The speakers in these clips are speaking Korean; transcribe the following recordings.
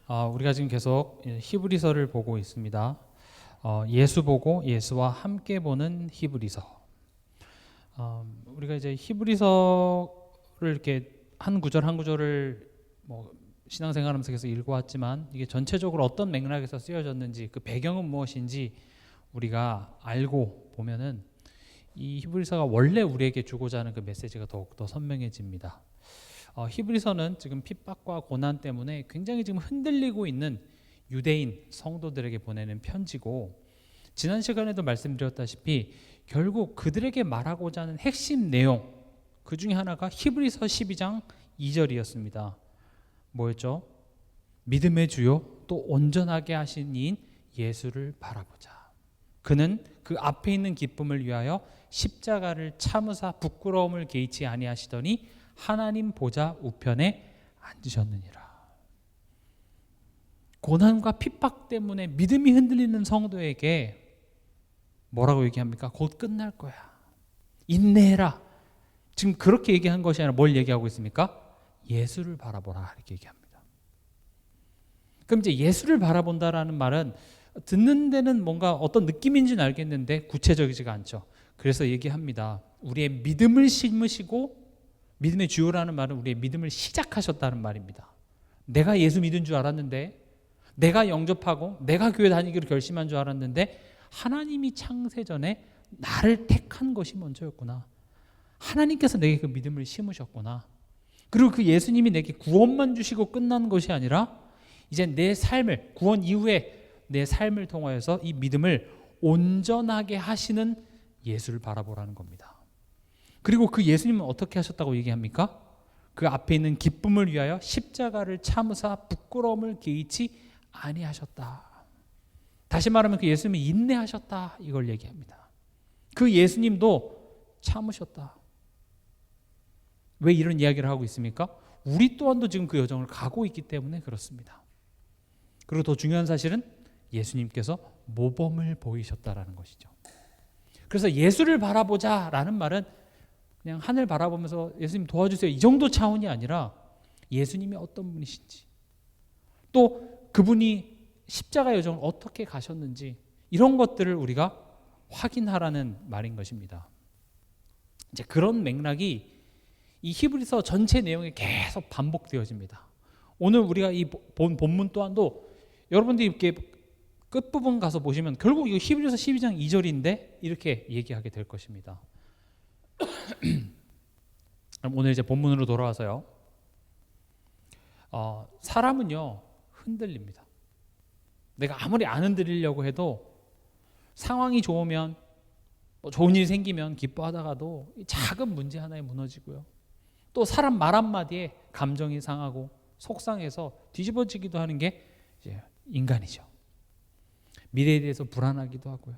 우리가 지금 계속 히브리서를 보고 있습니다. 예수 보고 예수와 함께 보는 히브리서. 우리가 이제 히브리서를 이렇게 한 구절 한 구절을 신앙생활하면서 계속 읽어왔지만 이게 전체적으로 어떤 맥락에서 쓰여졌는지 그 배경은 무엇인지 우리가 알고 보면은 이 히브리서가 원래 우리에게 주고자 하는 그 메시지가 더욱더 선명해집니다. 히브리서는 지금 핍박과 고난 때문에 굉장히 지금 흔들리고 있는 유대인 성도들에게 보내는 편지고, 지난 시간에도 말씀드렸다시피 결국 그들에게 말하고자 하는 핵심 내용, 그 중에 하나가 히브리서 12장 2절이었습니다. 뭐였죠? 믿음의 주요 또 온전하게 하신 이인 예수를 바라보자. 그는 그 앞에 있는 기쁨을 위하여 십자가를 참으사 부끄러움을 개의치 아니하시더니 하나님 보좌 우편에 앉으셨느니라. 고난과 핍박 때문에 믿음이 흔들리는 성도에게 뭐라고 얘기합니까? 곧 끝날 거야. 인내해라. 지금 그렇게 얘기한 것이 아니라 뭘 얘기하고 있습니까? 예수를 바라보라 이렇게 얘기합니다. 그럼 이제 예수를 바라본다라는 말은 듣는 데는 뭔가 어떤 느낌인지는 알겠는데 구체적이지가 않죠. 그래서 얘기합니다. 우리의 믿음을 심으시고, 믿음의 주요라는 말은 우리의 믿음을 시작하셨다는 말입니다. 내가 예수 믿은 줄 알았는데, 내가 영접하고 내가 교회 다니기로 결심한 줄 알았는데 하나님이 창세전에 나를 택한 것이 먼저였구나. 하나님께서 내게 그 믿음을 심으셨구나. 그리고 그 예수님이 내게 구원만 주시고 끝난 것이 아니라 이제 내 삶을, 구원 이후에 내 삶을 통하여서 이 믿음을 온전하게 하시는 예수를 바라보라는 겁니다. 그리고 그 예수님은 어떻게 하셨다고 얘기합니까? 그 앞에 있는 기쁨을 위하여 십자가를 참으사 부끄러움을 개의치 아니하셨다. 다시 말하면 그 예수님이 인내하셨다, 이걸 얘기합니다. 그 예수님도 참으셨다. 왜 이런 이야기를 하고 있습니까? 우리 또한도 지금 그 여정을 가고 있기 때문에 그렇습니다. 그리고 더 중요한 사실은 예수님께서 모범을 보이셨다라는 것이죠. 그래서 예수를 바라보자라는 말은 그냥 하늘 바라보면서 예수님 도와주세요 이 정도 차원이 아니라 예수님이 어떤 분이신지, 또 그분이 십자가 여정을 어떻게 가셨는지, 이런 것들을 우리가 확인하라는 말인 것입니다. 이제 그런 맥락이 이 히브리서 전체 내용에 계속 반복되어집니다. 오늘 우리가 이 본문 또한도 여러분들이 이렇게 끝부분 가서 보시면 결국 이거 히브리서 12장 2절인데 이렇게 얘기하게 될 것입니다. 그럼 오늘 이제 본문으로 돌아와서요. 사람은요 흔들립니다. 내가 아무리 안 흔들리려고 해도 상황이 좋으면, 좋은 일이 생기면 기뻐하다가도 작은 문제 하나에 무너지고요. 또 사람 말 한마디에 감정이 상하고 속상해서 뒤집어지기도 하는 게 이제 인간이죠. 미래에 대해서 불안하기도 하고요.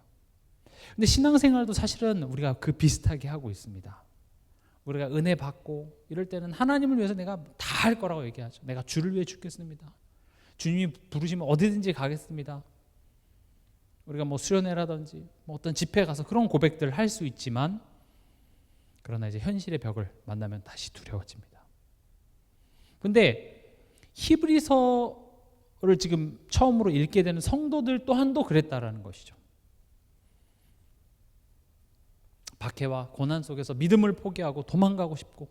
근데 신앙생활도 사실은 우리가 그 비슷하게 하고 있습니다. 우리가 은혜 받고 이럴 때는 하나님을 위해서 내가 다 할 거라고 얘기하죠. 내가 주를 위해 죽겠습니다. 주님이 부르시면 어디든지 가겠습니다. 우리가 수련회라든지 어떤 집회 가서 그런 고백들을 할 수 있지만, 그러나 이제 현실의 벽을 만나면 다시 두려워집니다. 근데 히브리서를 지금 처음으로 읽게 되는 성도들 또한도 그랬다라는 것이죠. 박해와 고난 속에서 믿음을 포기하고 도망가고 싶고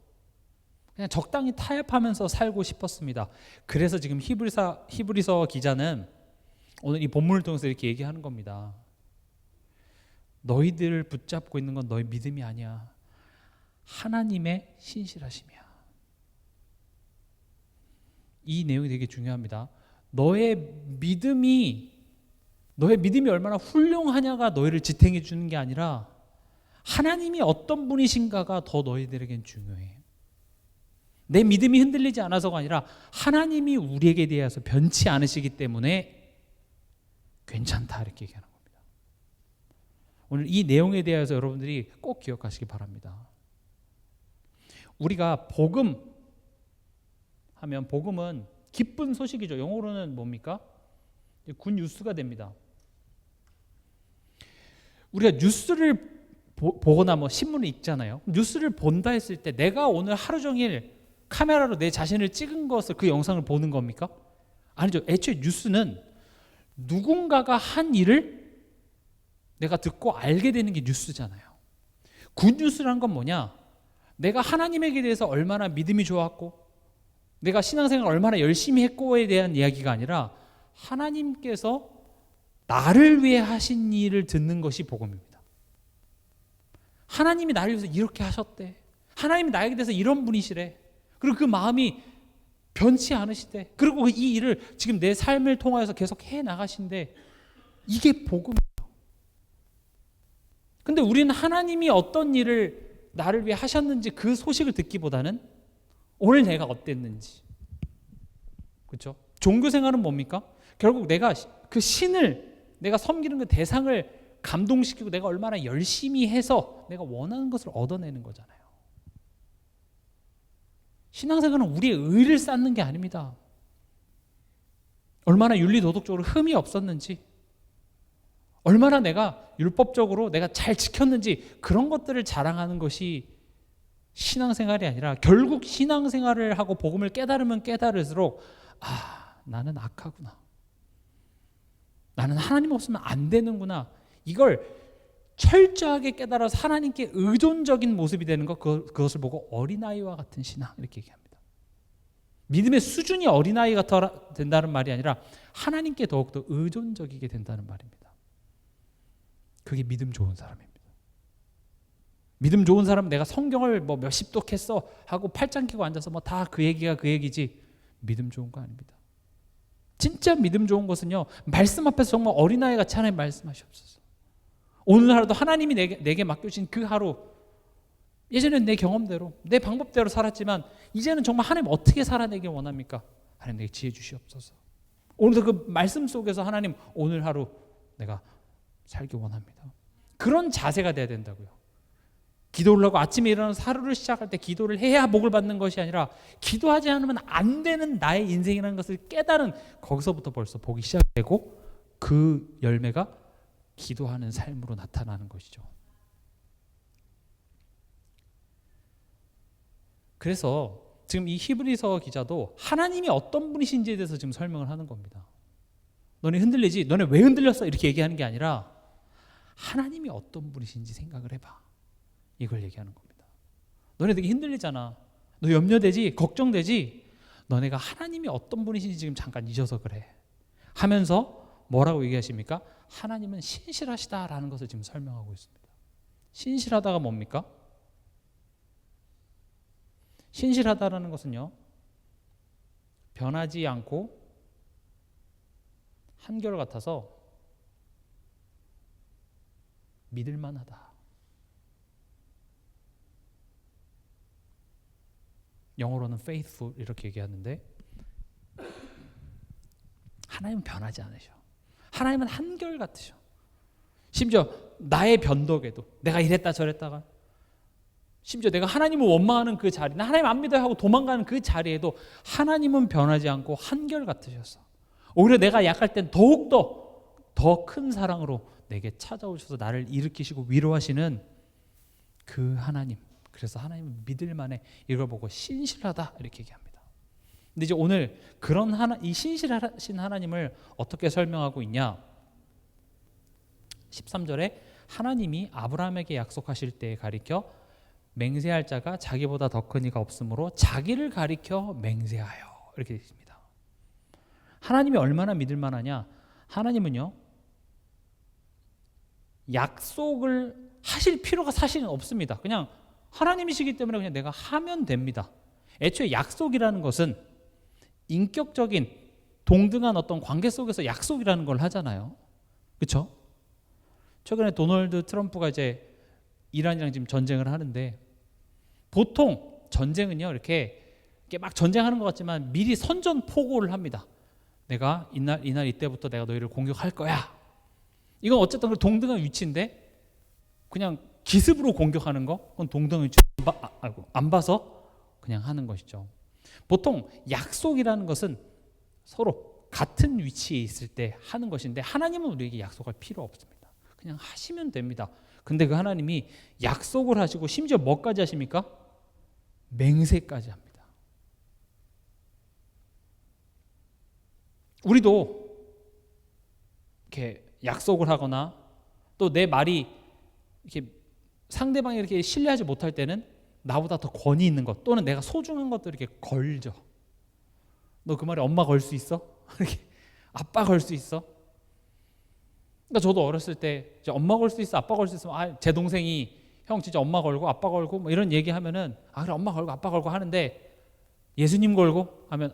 그냥 적당히 타협하면서 살고 싶었습니다. 그래서 지금 히브리서 기자는 오늘 이 본문을 통해서 이렇게 얘기하는 겁니다. 너희들을 붙잡고 있는 건 너희 믿음이 아니야. 하나님의 신실하심이야. 이 내용이 되게 중요합니다. 너의 믿음이 얼마나 훌륭하냐가 너희를 지탱해 주는 게 아니라 하나님이 어떤 분이신가가 더 너희들에겐 중요해. 내 믿음이 흔들리지 않아서가 아니라 하나님이 우리에게 대해서 변치 않으시기 때문에 괜찮다, 이렇게 얘기하는 겁니다. 오늘 이 내용에 대해서 여러분들이 꼭 기억하시기 바랍니다. 우리가 복음 하면, 복음은 기쁜 소식이죠. 영어로는 뭡니까? 굿 뉴스가 됩니다. 우리가 뉴스를 보거나 신문을 읽잖아요. 뉴스를 본다 했을 때 내가 오늘 하루 종일 카메라로 내 자신을 찍은 것을, 그 영상을 보는 겁니까? 아니죠. 애초에 뉴스는 누군가가 한 일을 내가 듣고 알게 되는 게 뉴스잖아요. 굿뉴스란 건 뭐냐? 내가 하나님에게 대해서 얼마나 믿음이 좋았고 내가 신앙생활 얼마나 열심히 했고에 대한 이야기가 아니라 하나님께서 나를 위해 하신 일을 듣는 것이 복음입니다. 하나님이 나를 위해서 이렇게 하셨대. 하나님이 나에게 대해서 이런 분이시래. 그리고 그 마음이 변치 않으시대. 그리고 이 일을 지금 내 삶을 통하여서 계속 해 나가신대. 이게 복음이에요. 근데 우리는 하나님이 어떤 일을 나를 위해 하셨는지 그 소식을 듣기보다는 오늘 내가 어땠는지. 그렇죠? 종교 생활은 뭡니까? 결국 내가 그 신을 내가 섬기는 그 대상을 감동시키고 내가 얼마나 열심히 해서 내가 원하는 것을 얻어내는 거잖아요. 신앙생활은 우리의 의를 쌓는 게 아닙니다. 얼마나 윤리도덕적으로 흠이 없었는지, 얼마나 내가 율법적으로 내가 잘 지켰는지 그런 것들을 자랑하는 것이 신앙생활이 아니라 결국 신앙생활을 하고 복음을 깨달으면 깨달을수록 나는 악하구나. 나는 하나님 없으면 안 되는구나. 이걸 철저하게 깨달아서 하나님께 의존적인 모습이 되는 것, 그것을 보고 어린아이와 같은 신앙 이렇게 얘기합니다. 믿음의 수준이 어린아이 같아 된다는 말이 아니라 하나님께 더욱더 의존적이게 된다는 말입니다. 그게 믿음 좋은 사람입니다. 믿음 좋은 사람은 내가 성경을 뭐 몇십 독했어 하고 팔짱 끼고 앉아서 뭐 다 그 얘기가 그 얘기지 믿음 좋은 거 아닙니다. 진짜 믿음 좋은 것은요, 말씀 앞에서 정말 어린아이 같이 하나님 말씀하시옵소서. 오늘 하루도 하나님이 내게 맡겨주신 그 하루, 예전엔 내 경험대로 내 방법대로 살았지만 이제는 정말 하나님 어떻게 살아내길 원합니까? 하나님 내게 지혜 주시옵소서. 오늘도 그 말씀 속에서 하나님 오늘 하루 내가 살기 원합니다. 그런 자세가 돼야 된다고요. 기도를 하고 아침에 일어나서 하루를 시작할 때 기도를 해야 복을 받는 것이 아니라 기도하지 않으면 안 되는 나의 인생이라는 것을 깨달은 거기서부터 벌써 복이 시작되고 그 열매가 기도하는 삶으로 나타나는 것이죠. 그래서 지금 이 히브리서 기자도 하나님이 어떤 분이신지에 대해서 지금 설명을 하는 겁니다. 너네 흔들리지? 너네 왜 흔들렸어? 이렇게 얘기하는 게 아니라 하나님이 어떤 분이신지 생각을 해봐. 이걸 얘기하는 겁니다. 너네 되게 흔들리잖아. 너 염려되지? 걱정되지? 너네가 하나님이 어떤 분이신지 지금 잠깐 잊어서 그래. 하면서 뭐라고 얘기하십니까? 하나님은 신실하시다라는 것을 지금 설명하고 있습니다. 신실하다가 뭡니까? 신실하다라는 것은요, 변하지 않고 한결같아서 믿을만하다. 영어로는 faithful 이렇게 얘기하는데 하나님은 변하지 않으셔. 하나님은 한결같으셔. 심지어 나의 변덕에도 내가 이랬다 저랬다가 심지어 내가 하나님을 원망하는 그 자리, 나 하나님 안 믿어요 하고 도망가는 그 자리에도 하나님은 변하지 않고 한결같으셔서 오히려 내가 약할 땐 더욱더 더 큰 사랑으로 내게 찾아오셔서 나를 일으키시고 위로하시는 그 하나님. 그래서 하나님은 믿을 만해. 이걸 보고 신실하다 이렇게 얘기합니다. 근데 이제 오늘 그런 이 신실하신 하나님을 어떻게 설명하고 있냐? 13절에 하나님이 아브라함에게 약속하실 때에 가리켜 맹세할 자가 자기보다 더 큰 이가 없으므로 자기를 가리켜 맹세하여 이렇게 되어 있습니다. 하나님이 얼마나 믿을 만하냐? 하나님은요, 약속을 하실 필요가 사실은 없습니다. 그냥 하나님이시기 때문에 그냥 내가 하면 됩니다. 애초에 약속이라는 것은 인격적인 동등한 어떤 관계 속에서 약속이라는 걸 하잖아요. 그렇죠? 최근에 도널드 트럼프가 이제 이란이랑 지금 전쟁을 하는데 보통 전쟁은요 이렇게 막 전쟁하는 것 같지만 미리 선전포고를 합니다. 내가 이날 이때부터 내가 너희를 공격할 거야. 이건 어쨌든 동등한 위치인데 그냥 기습으로 공격하는 거, 그건 동등한 위치 안 봐서 그냥 하는 것이죠. 보통 약속이라는 것은 서로 같은 위치에 있을 때 하는 것인데 하나님은 우리에게 약속할 필요 없습니다. 그냥 하시면 됩니다. 근데 그 하나님이 약속을 하시고 심지어 뭐까지 하십니까? 맹세까지 합니다. 우리도 이렇게 약속을 하거나 또 내 말이 이렇게 상대방이 이렇게 신뢰하지 못할 때는 나보다 더 권위 있는 것 또는 내가 소중한 것들 이렇게 걸죠. 너 그 말에 엄마 걸 수 있어? 이렇게 아빠 걸 수 있어? 그러니까 저도 어렸을 때 이제 엄마 걸 수 있어, 아빠 걸 수 있으면 제 동생이 형 진짜 엄마 걸고 아빠 걸고 뭐 이런 얘기하면은 그래 엄마 걸고 아빠 걸고 하는데 예수님 걸고 하면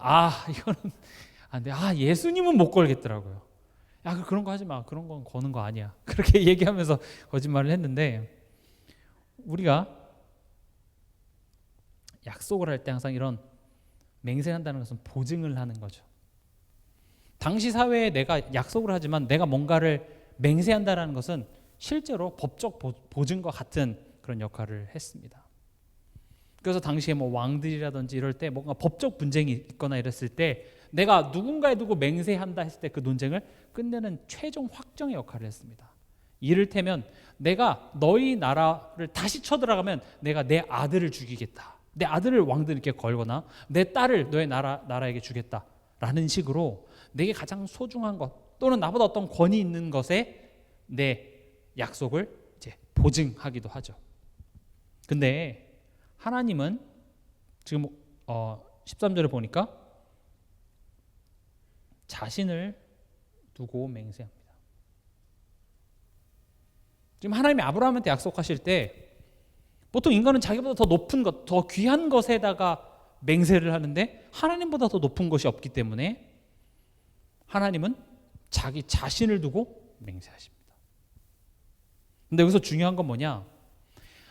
이거는 안 돼. 예수님은 못 걸겠더라고요. 그런 거 하지 마. 그런 건 거는 거 아니야. 그렇게 얘기하면서 거짓말을 했는데 우리가 약속을 할 때 항상 이런 맹세한다는 것은 보증을 하는 거죠. 당시 사회에 내가 약속을 하지만 내가 뭔가를 맹세한다는 것은 실제로 법적 보증과 같은 그런 역할을 했습니다. 그래서 당시에 뭐 왕들이라든지 이럴 때 뭔가 법적 분쟁이 있거나 이랬을 때 내가 누군가에 두고 맹세한다 했을 때 그 논쟁을 끝내는 최종 확정의 역할을 했습니다. 이를테면 내가 너희 나라를 다시 쳐들어가면 내가 내 아들을 죽이겠다. 내 아들을 왕들에게 걸거나 내 딸을 너의 나라에게 주겠다라는 식으로 내게 가장 소중한 것 또는 나보다 어떤 권위 있는 것에 내 약속을 이제 보증하기도 하죠. 근데 하나님은 지금 13절에 보니까 자신을 두고 맹세합니다. 지금 하나님이 아브라함한테 약속하실 때 보통 인간은 자기보다 더 높은 것, 더 귀한 것에다가 맹세를 하는데 하나님보다 더 높은 것이 없기 때문에 하나님은 자기 자신을 두고 맹세하십니다. 근데 여기서 중요한 건 뭐냐?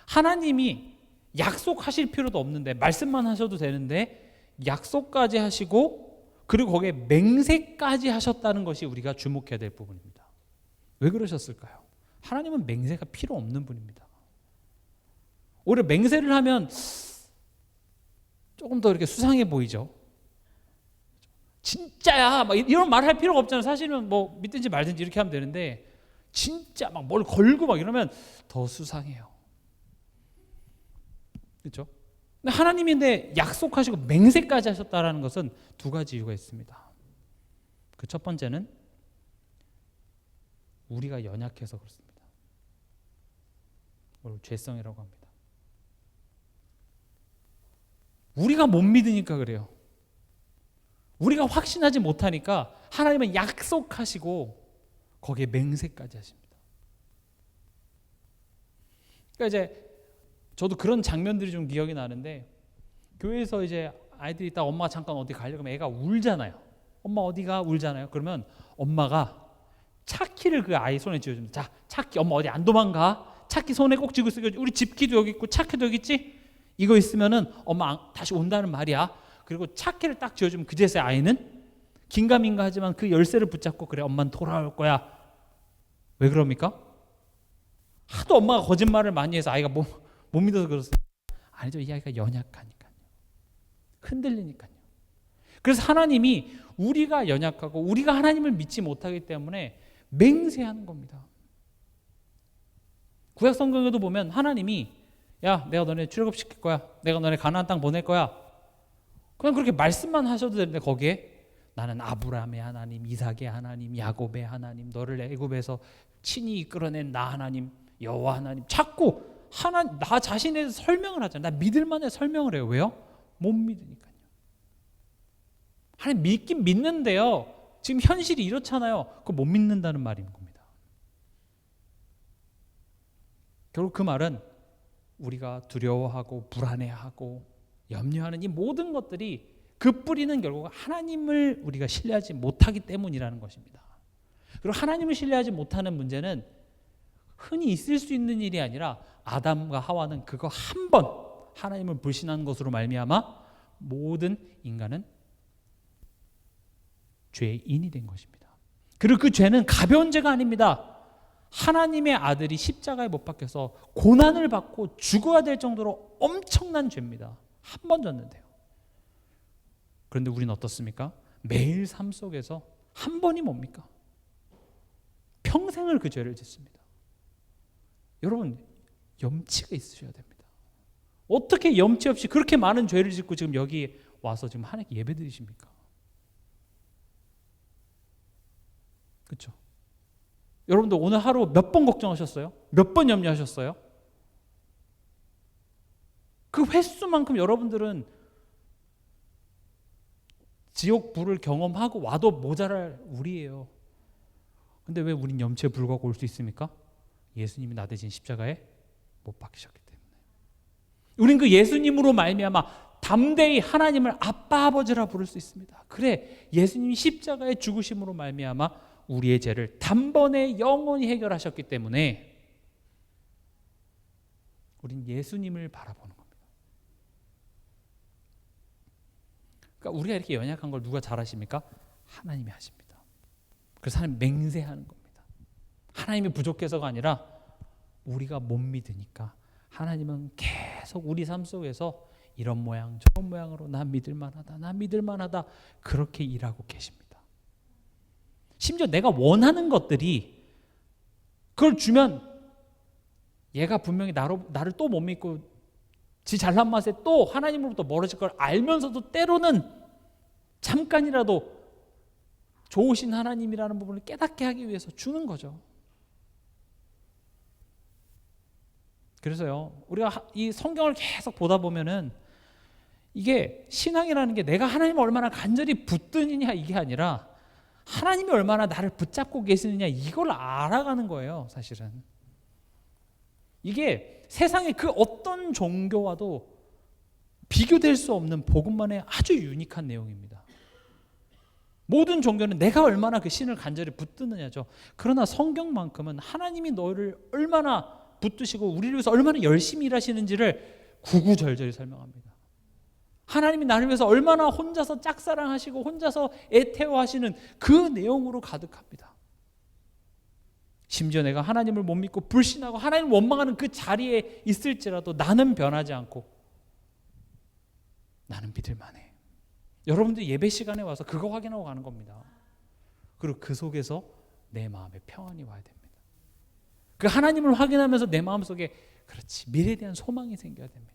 하나님이 약속하실 필요도 없는데 말씀만 하셔도 되는데 약속까지 하시고 그리고 거기에 맹세까지 하셨다는 것이 우리가 주목해야 될 부분입니다. 왜 그러셨을까요? 하나님은 맹세가 필요 없는 분입니다. 오히려 맹세를 하면 조금 더 이렇게 수상해 보이죠. 진짜야 막 이런 말 할 필요가 없잖아요. 사실은 뭐 믿든지 말든지 이렇게 하면 되는데 진짜 막 뭘 걸고 막 이러면 더 수상해요. 그렇죠? 근데 하나님인데 약속하시고 맹세까지 하셨다라는 것은 두 가지 이유가 있습니다. 그 첫 번째는 우리가 연약해서 그렇습니다. 그걸 죄성이라고 합니다. 우리가 못 믿으니까 그래요. 우리가 확신하지 못하니까 하나님은 약속하시고 거기에 맹세까지 하십니다. 그러니까 이제 저도 그런 장면들이 좀 기억이 나는데 교회에서 이제 아이들이 딱 엄마가 잠깐 어디 가려고 하면 애가 울잖아요. 엄마 어디가 울잖아요. 그러면 엄마가 차키를 그 아이 손에 쥐어줍니다. 자, 차키 엄마 어디 안 도망가. 차키 손에 꼭 쥐고 있어. 우리 집기도 여기 있고 차키도 여기 있지. 이거 있으면은 엄마 다시 온다는 말이야. 그리고 차키를 딱 쥐어주면 그제서야 아이는 긴가민가 하지만 그 열쇠를 붙잡고 그래 엄마는 돌아올 거야. 왜 그럽니까? 하도 엄마가 거짓말을 많이 해서 아이가 못 믿어서 그렇습니다. 아니죠. 이 아이가 연약하니까요. 흔들리니까요. 그래서 하나님이 우리가 연약하고 우리가 하나님을 믿지 못하기 때문에 맹세하는 겁니다. 구약 성경에도 보면 하나님이 야 내가 너네 출애굽시킬 거야. 내가 너네 가나안 땅 보낼 거야. 그냥 그렇게 말씀만 하셔도 되는데 거기에 나는 아브라함의 하나님, 이삭의 하나님, 야곱의 하나님, 너를 애굽에서 친히 이끌어낸 나 하나님, 여호와 하나님 자꾸 나 자신에 대해서 설명을 하잖아요. 나 믿을 만한 설명을 해요. 왜요? 못 믿으니까요. 하나님 믿긴 믿는데요. 지금 현실이 이렇잖아요. 그거 못 믿는다는 말인 겁니다. 결국 그 말은 우리가 두려워하고 불안해하고 염려하는 이 모든 것들이 그 뿌리는 결국 하나님을 우리가 신뢰하지 못하기 때문이라는 것입니다. 그리고 하나님을 신뢰하지 못하는 문제는 흔히 있을 수 있는 일이 아니라 아담과 하와는 그거 한 번 하나님을 불신한 것으로 말미암아 모든 인간은 죄인이 된 것입니다. 그리고 그 죄는 가벼운 죄가 아닙니다. 하나님의 아들이 십자가에 못 박혀서 고난을 받고 죽어야 될 정도로 엄청난 죄입니다. 한 번 졌는데요. 그런데 우리는 어떻습니까? 매일 삶 속에서 한 번이 뭡니까? 평생을 그 죄를 짓습니다. 여러분 염치가 있으셔야 됩니다. 어떻게 염치 없이 그렇게 많은 죄를 짓고 지금 여기 와서 지금 하나님께 예배드리십니까? 그렇죠? 여러분들 오늘 하루 몇 번 걱정하셨어요? 몇 번 염려하셨어요? 그 횟수만큼 여러분들은 지옥 불을 경험하고 와도 모자랄 우리예요. 근데 왜 우린 염치에 불구하고 올 수 있습니까? 예수님이 나 대신 십자가에 못 박히셨기 때문에. 우린 그 예수님으로 말미암아 담대히 하나님을 아빠 아버지라 부를 수 있습니다. 그래, 예수님이 십자가의 죽으심으로 말미암아 우리의 죄를 단번에 영원히 해결하셨기 때문에 우린 예수님을 바라보는 겁니다. 그러니까 우리가 이렇게 연약한 걸 누가 잘 하십니까? 하나님이 하십니다. 그래서 하나님 맹세하는 겁니다. 하나님이 부족해서가 아니라 우리가 못 믿으니까 하나님은 계속 우리 삶 속에서 이런 모양 저런 모양으로 나 믿을만하다, 나 믿을만하다 그렇게 일하고 계십니다. 심지어 내가 원하는 것들이 그걸 주면 얘가 분명히 나를 또 못 믿고 지 잘난 맛에 또 하나님으로부터 멀어질 걸 알면서도 때로는 잠깐이라도 좋으신 하나님이라는 부분을 깨닫게 하기 위해서 주는 거죠. 그래서요, 우리가 이 성경을 계속 보다 보면은 이게 신앙이라는 게 내가 하나님을 얼마나 간절히 붙드느냐 이게 아니라 하나님이 얼마나 나를 붙잡고 계시느냐 이걸 알아가는 거예요, 사실은. 이게 세상의 그 어떤 종교와도 비교될 수 없는 복음만의 아주 유니크한 내용입니다. 모든 종교는 내가 얼마나 그 신을 간절히 붙드느냐죠. 그러나 성경만큼은 하나님이 너를 얼마나 붙드시고 우리를 위해서 얼마나 열심히 일하시는지를 구구절절히 설명합니다. 하나님이 나를 위해서 얼마나 혼자서 짝사랑하시고 혼자서 애태워하시는 그 내용으로 가득합니다. 심지어 내가 하나님을 못 믿고 불신하고 하나님을 원망하는 그 자리에 있을지라도 나는 변하지 않고 나는 믿을 만해. 여러분들 예배 시간에 와서 그거 확인하고 가는 겁니다. 그리고 그 속에서 내 마음에 평안이 와야 됩니다. 그 하나님을 확인하면서 내 마음속에 그렇지 미래에 대한 소망이 생겨야 됩니다.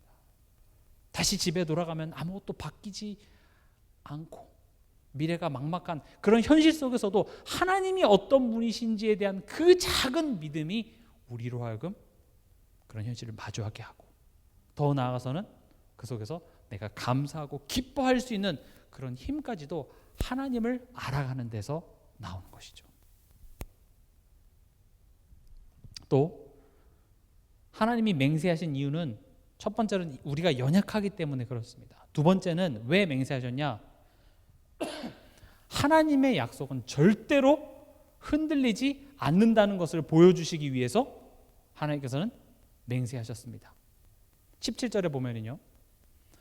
다시 집에 돌아가면 아무것도 바뀌지 않고 미래가 막막한 그런 현실 속에서도 하나님이 어떤 분이신지에 대한 그 작은 믿음이 우리로 하여금 그런 현실을 마주하게 하고 더 나아가서는 그 속에서 내가 감사하고 기뻐할 수 있는 그런 힘까지도 하나님을 알아가는 데서 나오는 것이죠. 또 하나님이 맹세하신 이유는 첫 번째는 우리가 연약하기 때문에 그렇습니다. 두 번째는 왜 맹세하셨냐? 하나님의 약속은 절대로 흔들리지 않는다는 것을 보여주시기 위해서 하나님께서는 맹세하셨습니다. 17절에 보면은요,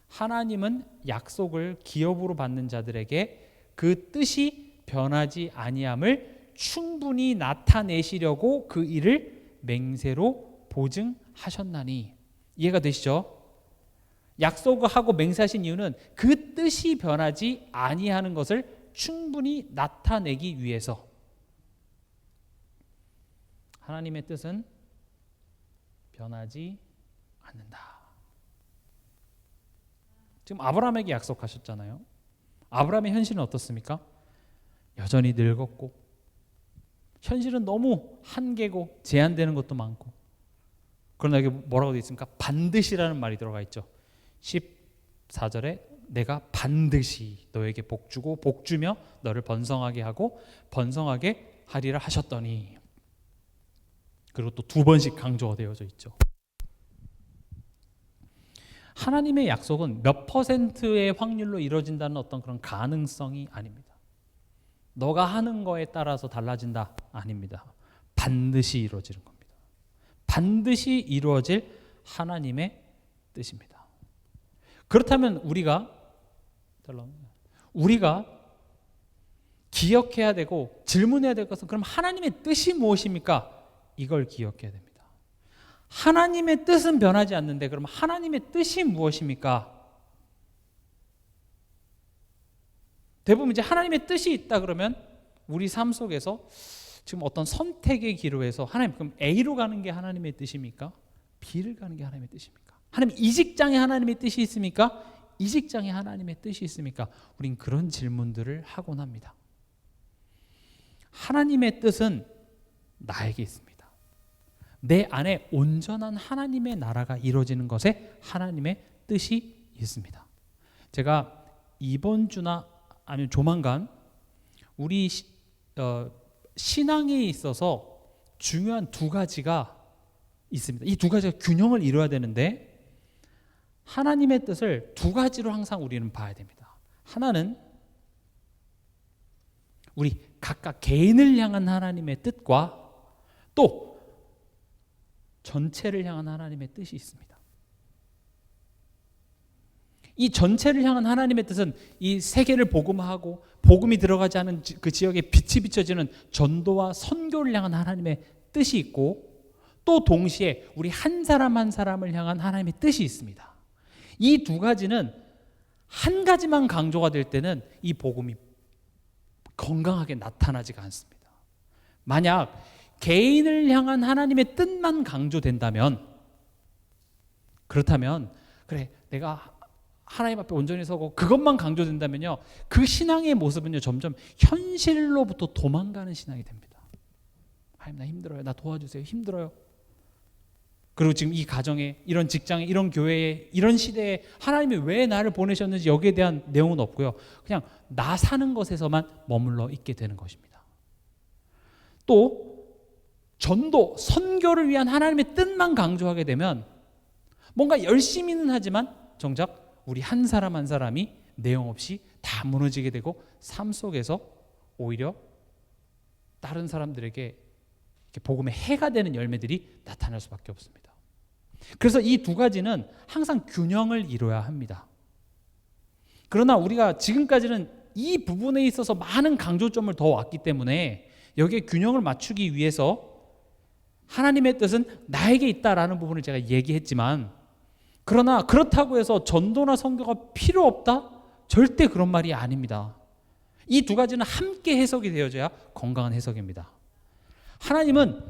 하나님은 약속을 기업으로 받는 자들에게 그 뜻이 변하지 아니함을 충분히 나타내시려고 그 일을 맹세로 보증하셨나니. 이해가 되시죠? 약속을 하고 맹세하신 이유는 그 뜻이 변하지 아니하는 것을 충분히 나타내기 위해서. 하나님의 뜻은 변하지 않는다. 지금 아브라함에게 약속하셨잖아요. 아브라함의 현실은 어떻습니까? 여전히 늙었고 현실은 너무 한계고 제한되는 것도 많고, 그러나 여기 뭐라고 되어 있습니까? 반드시라는 말이 들어가 있죠. 14절에 내가 반드시 너에게 복 주고 복 주며 너를 번성하게 하고 번성하게 하리라 하셨더니, 그리고 또 두 번씩 강조되어져 있죠. 하나님의 약속은 몇 퍼센트의 확률로 이루어진다는 어떤 그런 가능성이 아닙니다. 너가 하는 거에 따라서 달라진다? 아닙니다. 반드시 이루어지는 겁니다. 반드시 이루어질 하나님의 뜻입니다. 그렇다면 우리가 기억해야 되고 질문해야 될 것은 그럼 하나님의 뜻이 무엇입니까? 이걸 기억해야 됩니다. 하나님의 뜻은 변하지 않는데 그럼 하나님의 뜻이 무엇입니까? 대부분 이제 하나님의 뜻이 있다 그러면 우리 삶 속에서 지금 어떤 선택의 기로 해서 하나님, 그럼 A로 가는 게 하나님의 뜻입니까? B를 가는 게 하나님의 뜻입니까? 하나님, 이 직장에 하나님의 뜻이 있습니까? 이 직장에 하나님의 뜻이 있습니까? 우린 그런 질문들을 하곤 합니다. 하나님의 뜻은 나에게 있습니다. 내 안에 온전한 하나님의 나라가 이루어지는 것에 하나님의 뜻이 있습니다. 제가 이번 주나 아니면 조만간 우리 신앙에 있어서 중요한 두 가지가 있습니다. 이 두 가지가 균형을 이루어야 되는데 하나님의 뜻을 두 가지로 항상 우리는 봐야 됩니다. 하나는 우리 각각 개인을 향한 하나님의 뜻과 또 전체를 향한 하나님의 뜻이 있습니다. 이 전체를 향한 하나님의 뜻은 이 세계를 복음화하고 복음이 들어가지 않은 그 지역에 빛이 비춰지는 전도와 선교를 향한 하나님의 뜻이 있고 또 동시에 우리 한 사람 한 사람을 향한 하나님의 뜻이 있습니다. 이 두 가지는 한 가지만 강조가 될 때는 이 복음이 건강하게 나타나지가 않습니다. 만약 개인을 향한 하나님의 뜻만 강조된다면 그렇다면 그래 내가 하나님 앞에 온전히 서고 그것만 강조된다면요 그 신앙의 모습은요 점점 현실로부터 도망가는 신앙이 됩니다. 하나님 나 힘들어요. 나 도와주세요. 힘들어요. 그리고 지금 이 가정에 이런 직장에 이런 교회에 이런 시대에 하나님이 왜 나를 보내셨는지 여기에 대한 내용은 없고요. 그냥 나 사는 것에서만 머물러 있게 되는 것입니다. 또 전도, 선교를 위한 하나님의 뜻만 강조하게 되면 뭔가 열심히는 하지만 정작 우리 한 사람 한 사람이 내용 없이 다 무너지게 되고 삶 속에서 오히려 다른 사람들에게 이렇게 복음의 해가 되는 열매들이 나타날 수밖에 없습니다. 그래서 이 두 가지는 항상 균형을 이루어야 합니다. 그러나 우리가 지금까지는 이 부분에 있어서 많은 강조점을 더 왔기 때문에 여기에 균형을 맞추기 위해서 하나님의 뜻은 나에게 있다라는 부분을 제가 얘기했지만 그러나 그렇다고 해서 전도나 선교가 필요 없다? 절대 그런 말이 아닙니다. 이 두 가지는 함께 해석이 되어져야 건강한 해석입니다. 하나님은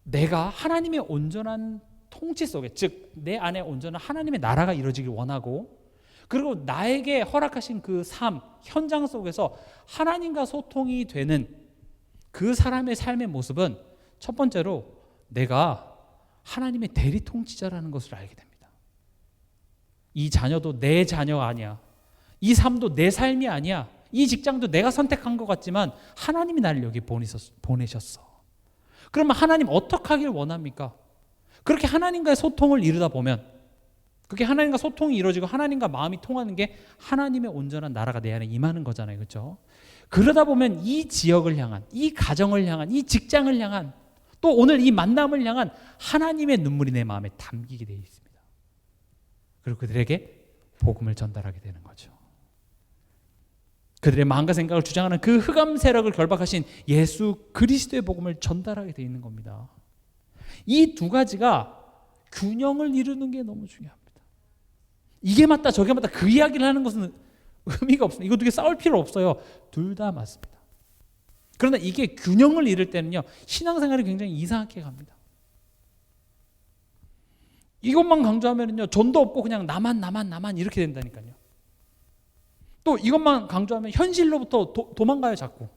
내가 하나님의 온전한 통치 속에 즉 내 안에 온전한 하나님의 나라가 이루어지길 원하고 그리고 나에게 허락하신 그 삶, 현장 속에서 하나님과 소통이 되는 그 사람의 삶의 모습은 첫 번째로 내가 하나님의 대리 통치자라는 것을 알게 됩니다. 이 자녀도 내 자녀가 아니야. 이 삶도 내 삶이 아니야. 이 직장도 내가 선택한 것 같지만 하나님이 나를 여기 보내셨어. 그러면 하나님 어떻게 하길 원합니까? 그렇게 하나님과의 소통을 이루다 보면 그게 하나님과 소통이 이루어지고 하나님과 마음이 통하는 게 하나님의 온전한 나라가 내 안에 임하는 거잖아요. 그렇죠? 그러다 보면 이 지역을 향한, 이 가정을 향한, 이 직장을 향한 또 오늘 이 만남을 향한 하나님의 눈물이 내 마음에 담기게 되어 있습니다. 그리고 그들에게 복음을 전달하게 되는 거죠. 그들의 마음과 생각을 주장하는 그 흑암 세력을 결박하신 예수 그리스도의 복음을 전달하게 되어 있는 겁니다. 이 두 가지가 균형을 이루는 게 너무 중요합니다. 이게 맞다 저게 맞다 그 이야기를 하는 것은 의미가 없습니다. 이거 두 개 싸울 필요 없어요. 둘 다 맞습니다. 그러나 이게 균형을 이룰 때는요 신앙생활이 굉장히 이상하게 갑니다. 이것만 강조하면요 전도 없고 그냥 나만 이렇게 된다니까요. 또 이것만 강조하면 현실로부터 도망가요 자꾸.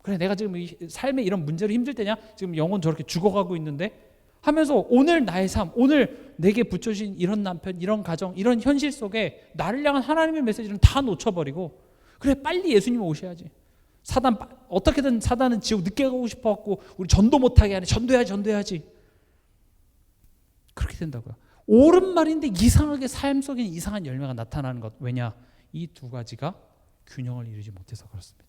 그래 내가 지금 이 삶에 이런 문제로 힘들 때냐 지금 영혼 저렇게 죽어가고 있는데 하면서 오늘 나의 삶 오늘 내게 붙여진 이런 남편 이런 가정 이런 현실 속에 나를 향한 하나님의 메시지는 다 놓쳐버리고 그래 빨리 예수님 오셔야지. 사단 어떻게든 사단은 지옥 늦게 가고 싶어갖고 우리 전도 못하게 하네. 전도해야지. 그렇게 된다고요. 옳은 말인데 이상하게 삶 속에 이상한 열매가 나타나는 것. 왜냐? 이 두 가지가 균형을 이루지 못해서 그렇습니다.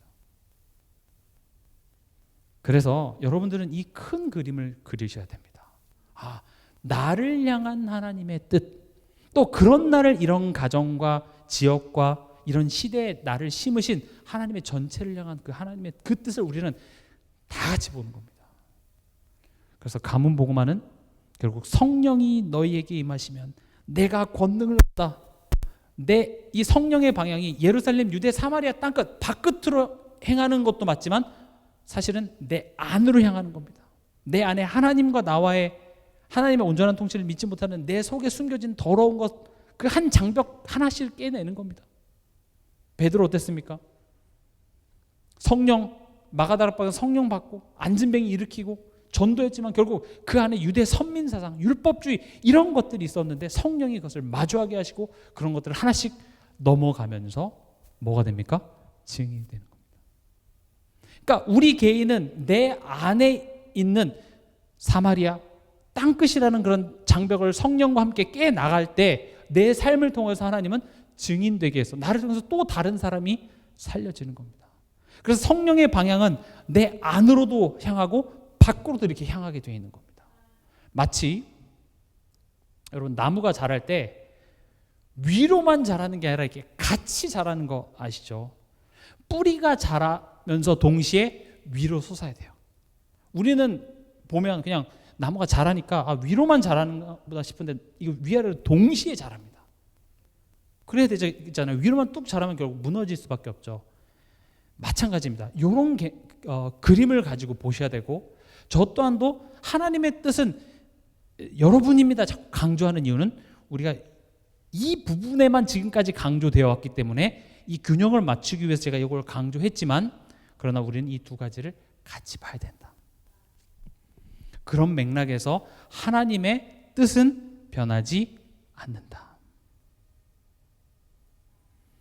그래서 여러분들은 이 큰 그림을 그리셔야 됩니다. 나를 향한 하나님의 뜻, 또 그런 나를 이런 가정과 지역과 이런 시대에 나를 심으신 하나님의 전체를 향한 그 하나님의 그 뜻을 우리는 다 같이 보는 겁니다. 그래서 가문 복음화는 결국 성령이 너희에게 임하시면 내가 권능을 얻다. 내 이 성령의 방향이 예루살렘, 유대, 사마리아 땅끝 밖끝으로 행하는 것도 맞지만 사실은 내 안으로 향하는 겁니다. 내 안에 하나님과 나와의 하나님의 온전한 통치를 믿지 못하는 내 속에 숨겨진 더러운 것 그 한 장벽 하나씩 깨내는 겁니다. 베드로 어땠습니까? 성령 마가다락방에서 성령 받고 안진뱅이 일으키고 전도했지만 결국 그 안에 유대 선민사상, 율법주의 이런 것들이 있었는데 성령이 그것을 마주하게 하시고 그런 것들을 하나씩 넘어가면서 뭐가 됩니까? 증인이 되는 겁니다. 그러니까 우리 개인은 내 안에 있는 사마리아 땅끝이라는 그런 장벽을 성령과 함께 깨 나갈 때 내 삶을 통해서 하나님은 증인되게 해서 나를 통해서 또 다른 사람이 살려지는 겁니다. 그래서 성령의 방향은 내 안으로도 향하고 밖으로도 이렇게 향하게 되어 있는 겁니다. 마치 여러분 나무가 자랄 때 위로만 자라는 게 아니라 이렇게 같이 자라는 거 아시죠? 뿌리가 자라면서 동시에 위로 솟아야 돼요. 우리는 보면 그냥 나무가 자라니까 위로만 자라는 보다 싶은데 이거 위아래로 동시에 자랍니다. 그래야 되잖아요. 위로만 뚝 자라면 결국 무너질 수밖에 없죠. 마찬가지입니다. 이런 그림을 가지고 보셔야 되고 저 또한도 하나님의 뜻은 여러분입니다. 자꾸 강조하는 이유는 우리가 이 부분에만 지금까지 강조되어 왔기 때문에 이 균형을 맞추기 위해서 제가 이걸 강조했지만 그러나 우리는 이 두 가지를 같이 봐야 된다. 그런 맥락에서 하나님의 뜻은 변하지 않는다.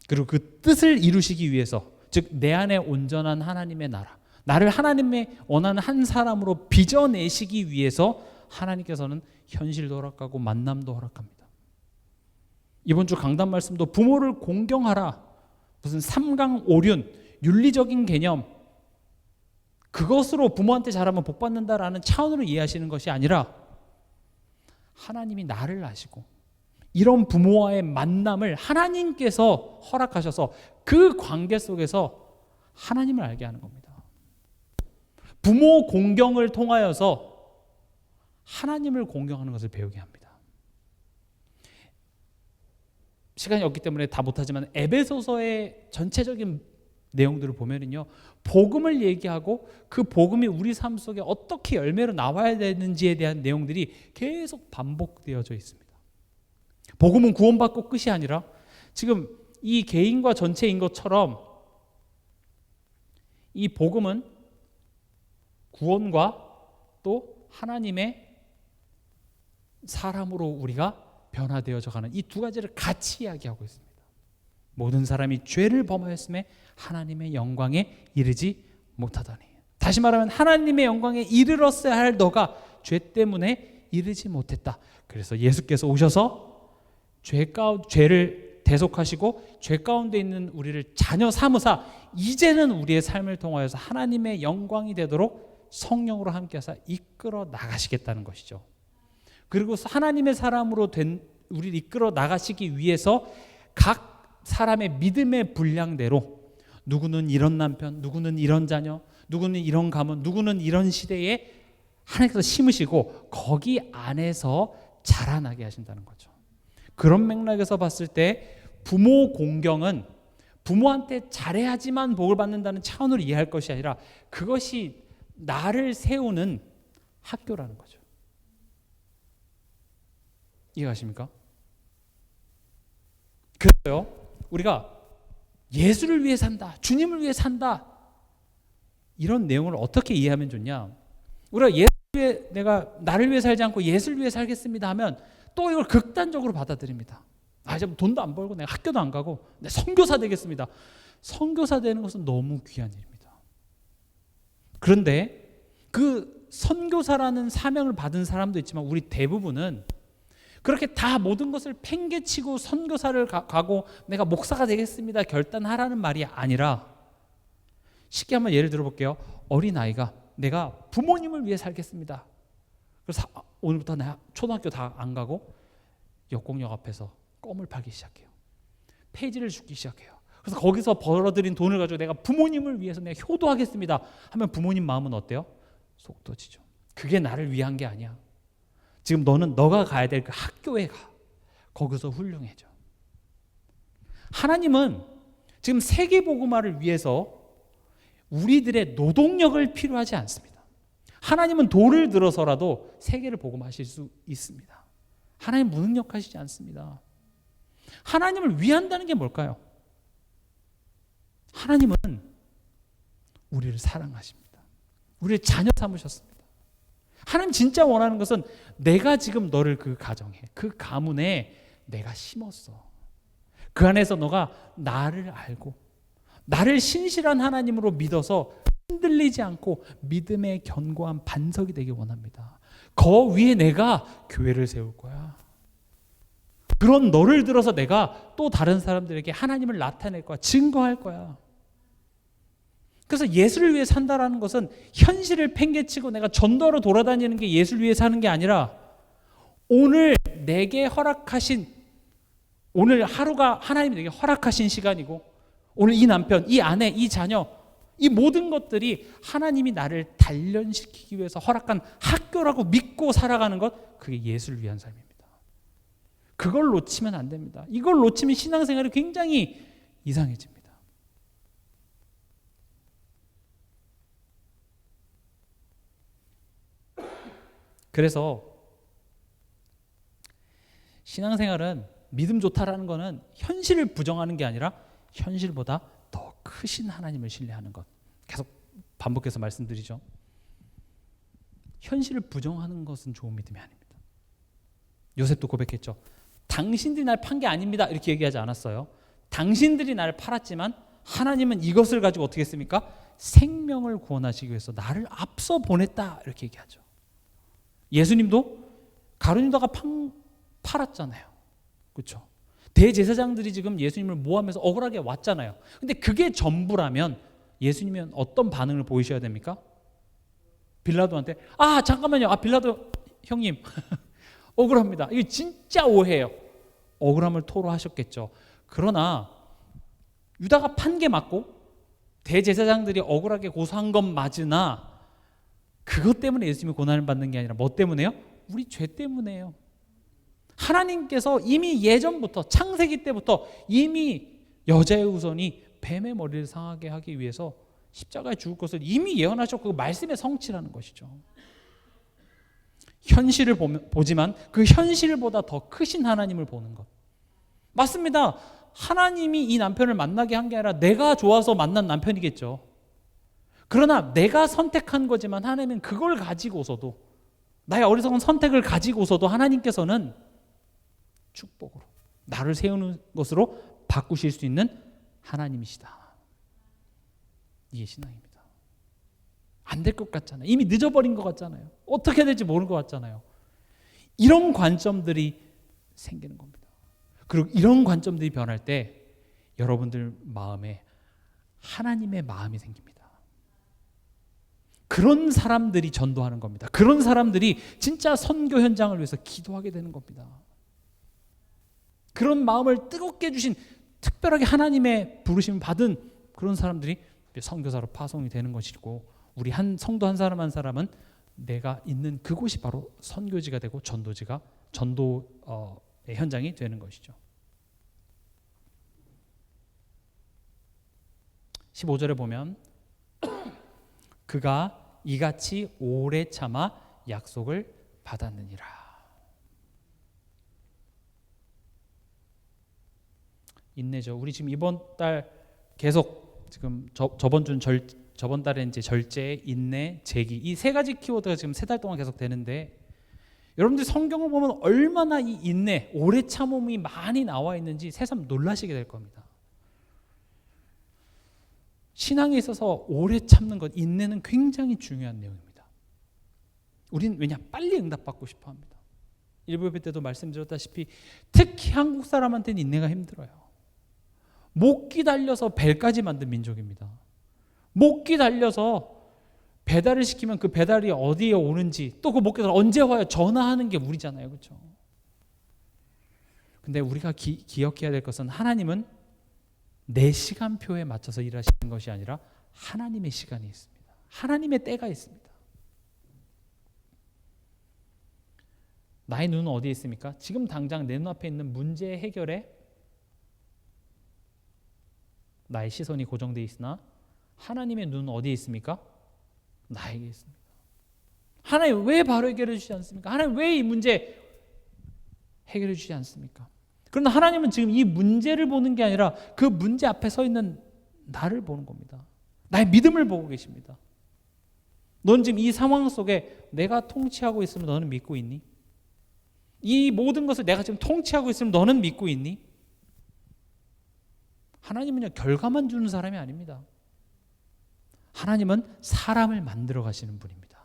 그리고 그 뜻을 이루시기 위해서 즉 내 안에 온전한 하나님의 나라 나를 하나님의 원하는 한 사람으로 빚어내시기 위해서 하나님께서는 현실도 허락하고 만남도 허락합니다. 이번 주 강단 말씀도 부모를 공경하라 무슨 삼강오륜 윤리적인 개념 그것으로 부모한테 잘하면 복 받는다라는 차원으로 이해하시는 것이 아니라 하나님이 나를 아시고 이런 부모와의 만남을 하나님께서 허락하셔서 그 관계 속에서 하나님을 알게 하는 겁니다. 부모 공경을 통하여서 하나님을 공경하는 것을 배우게 합니다. 시간이 없기 때문에 다 못하지만 에베소서의 전체적인 내용들을 보면은요, 복음을 얘기하고 그 복음이 우리 삶 속에 어떻게 열매로 나와야 되는지에 대한 내용들이 계속 반복되어져 있습니다. 복음은 구원받고 끝이 아니라 지금 이 개인과 전체인 것처럼 이 복음은 구원과 또 하나님의 사람으로 우리가 변화되어져 가는 이 두 가지를 같이 이야기하고 있습니다. 모든 사람이 죄를 범하였음에 하나님의 영광에 이르지 못하더니 다시 말하면 하나님의 영광에 이르렀어야 할 너가 죄 때문에 이르지 못했다. 그래서 예수께서 오셔서 죄를 대속하시고 죄 가운데 있는 우리를 자녀 삼으사 이제는 우리의 삶을 통하여서 하나님의 영광이 되도록 성령으로 함께하사 이끌어 나가시겠다는 것이죠. 그리고 하나님의 사람으로 된 우리를 이끌어 나가시기 위해서 각 사람의 믿음의 분량대로 누구는 이런 남편, 누구는 이런 자녀, 누구는 이런 가문, 누구는 이런 시대에 하나님께서 심으시고 거기 안에서 자라나게 하신다는 거죠. 그런 맥락에서 봤을 때 부모 공경은 부모한테 잘해야지만 복을 받는다는 차원으로 이해할 것이 아니라 그것이 나를 세우는 학교라는 거죠. 이해가십니까? 그래서요, 우리가 예수를 위해 산다, 주님을 위해 산다 이런 내용을 어떻게 이해하면 좋냐? 우리가 예수 위해 내가 나를 위해 살지 않고 예수를 위해 살겠습니다 하면 또 이걸 극단적으로 받아들입니다. 이제 돈도 안 벌고 내가 학교도 안 가고 내 선교사 되겠습니다. 선교사 되는 것은 너무 귀한 일입니다. 그런데 그 선교사라는 사명을 받은 사람도 있지만 우리 대부분은 그렇게 다 모든 것을 팽개치고 선교사를 가고 내가 목사가 되겠습니다 결단하라는 말이 아니라 쉽게 한번 예를 들어볼게요. 어린아이가 내가 부모님을 위해 살겠습니다. 그래서 오늘부터 내가 초등학교 다 안 가고 역공역 앞에서 껌을 팔기 시작해요. 폐지를 줍기 시작해요. 그래서 거기서 벌어들인 돈을 가지고 내가 부모님을 위해서 내가 효도하겠습니다 하면 부모님 마음은 어때요? 속 터지죠. 그게 나를 위한 게 아니야. 지금 너가 가야 될 그 학교에 가. 거기서 훌륭해져. 하나님은 지금 세계복음화를 위해서 우리들의 노동력을 필요하지 않습니다. 하나님은 돌을 들어서라도 세계를 복음하실 수 있습니다. 하나님 무능력하시지 않습니다. 하나님을 위한다는 게 뭘까요? 하나님은 우리를 사랑하십니다. 우리를 자녀 삼으셨습니다. 하나님 진짜 원하는 것은 내가 지금 너를 그 가정에, 그 가문에 내가 심었어. 그 안에서 너가 나를 알고 나를 신실한 하나님으로 믿어서 흔들리지 않고 믿음의 견고한 반석이 되길 원합니다. 그 위에 내가 교회를 세울 거야. 그런 너를 들어서 내가 또 다른 사람들에게 하나님을 나타낼 거야. 증거할 거야. 그래서 예수를 위해 산다라는 것은 현실을 팽개치고 내가 전도하러 돌아다니는 게 예수를 위해 사는 게 아니라 오늘 내게 허락하신, 오늘 하루가 하나님이 내게 허락하신 시간이고 오늘 이 남편, 이 아내, 이 자녀, 이 모든 것들이 하나님이 나를 단련시키기 위해서 허락한 학교라고 믿고 살아가는 것, 그게 예수를 위한 삶입니다. 그걸 놓치면 안 됩니다. 이걸 놓치면 신앙생활이 굉장히 이상해집니다. 그래서 신앙생활은 믿음 좋다라는 것은 현실을 부정하는 게 아니라 현실보다 더 크신 하나님을 신뢰하는 것. 계속 반복해서 말씀드리죠. 현실을 부정하는 것은 좋은 믿음이 아닙니다. 요셉도 고백했죠. 당신들이 날 판 게 아닙니다. 이렇게 얘기하지 않았어요. 당신들이 나를 팔았지만 하나님은 이것을 가지고 어떻게 했습니까? 생명을 구원하시기 위해서 나를 앞서 보냈다. 이렇게 얘기하죠. 예수님도 가룟유다가 팔았잖아요. 그렇죠? 대제사장들이 지금 예수님을 모함해서 억울하게 왔잖아요. 근데 그게 전부라면 예수님은 어떤 반응을 보이셔야 됩니까? 빌라도한테 잠깐만요. 빌라도 형님 억울합니다. 이게 진짜 오해예요. 억울함을 토로하셨겠죠. 그러나 유다가 판 게 맞고 대제사장들이 억울하게 고소한 건 맞으나 그것 때문에 예수님이 고난을 받는 게 아니라 뭐 때문에요? 우리 죄 때문에요. 하나님께서 이미 예전부터 창세기 때부터 이미 여자의 후손이 뱀의 머리를 상하게 하기 위해서 십자가에 죽을 것을 이미 예언하셨고 그 말씀의 성취라는 것이죠. 현실을 보지만 그 현실보다 더 크신 하나님을 보는 것. 맞습니다. 하나님이 이 남편을 만나게 한 게 아니라 내가 좋아서 만난 남편이겠죠. 그러나 내가 선택한 거지만 하나님은 그걸 가지고서도, 나의 어리석은 선택을 가지고서도 하나님께서는 축복으로 나를 세우는 것으로 바꾸실 수 있는 하나님이시다. 이게 신앙입니다. 안 될 것 같잖아요. 이미 늦어버린 것 같잖아요. 어떻게 될지 모르는 것 같잖아요. 이런 관점들이 생기는 겁니다. 그리고 이런 관점들이 변할 때 여러분들 마음에 하나님의 마음이 생깁니다. 그런 사람들이 전도하는 겁니다. 그런 사람들이 진짜 선교 현장을 위해서 기도하게 되는 겁니다. 그런 마음을 뜨겁게 해주신, 특별하게 하나님의 부르심을 받은 그런 사람들이 선교사로 파송이 되는 것이고, 우리 한 성도 한 사람 한 사람은 내가 있는 그곳이 바로 선교지가 되고 전도의 현장이 되는 것이죠. 15절에 보면 그가 이같이 오래 참아 약속을 받았느니라. 인내죠. 우리 지금 이번 달 계속 지금 저번 달에 이제 절제, 인내, 재기, 이 세 가지 키워드가 지금 3달 동안 계속 되는데, 여러분들 성경을 보면 얼마나 이 인내, 오래 참음이 많이 나와 있는지 새삼 놀라시게 될 겁니다. 신앙에 있어서 오래 참는 것, 인내는 굉장히 중요한 내용입니다. 우리는 왜냐? 빨리 응답받고 싶어 합니다. 일부 예배 때도 말씀드렸다시피 특히 한국 사람한테는 인내가 힘들어요. 못 기다려서 벨까지 만든 민족입니다. 못 기다려서 배달을 시키면 그 배달이 어디에 오는지, 또 그 못 기다려 언제 와요 전화하는 게 우리잖아요. 그렇죠? 근데 우리가 기억해야 될 것은 하나님은 내 시간표에 맞춰서 일하시는 것이 아니라 하나님의 시간이 있습니다. 하나님의 때가 있습니다. 나의 눈은 어디에 있습니까? 지금 당장 내 눈앞에 있는 문제 해결에 나의 시선이 고정되어 있으나 하나님의 눈은 어디에 있습니까? 나에게 있습니다. 하나님 왜 바로 해결해 주시지 않습니까? 하나님 왜 이 문제 해결해 주시지 않습니까? 그러나 하나님은 지금 이 문제를 보는 게 아니라 그 문제 앞에 서 있는 나를 보는 겁니다. 나의 믿음을 보고 계십니다. 넌 지금 이 상황 속에 내가 통치하고 있으면 너는 믿고 있니? 이 모든 것을 내가 지금 통치하고 있으면 너는 믿고 있니? 하나님은요, 결과만 주는 사람이 아닙니다. 하나님은 사람을 만들어 가시는 분입니다.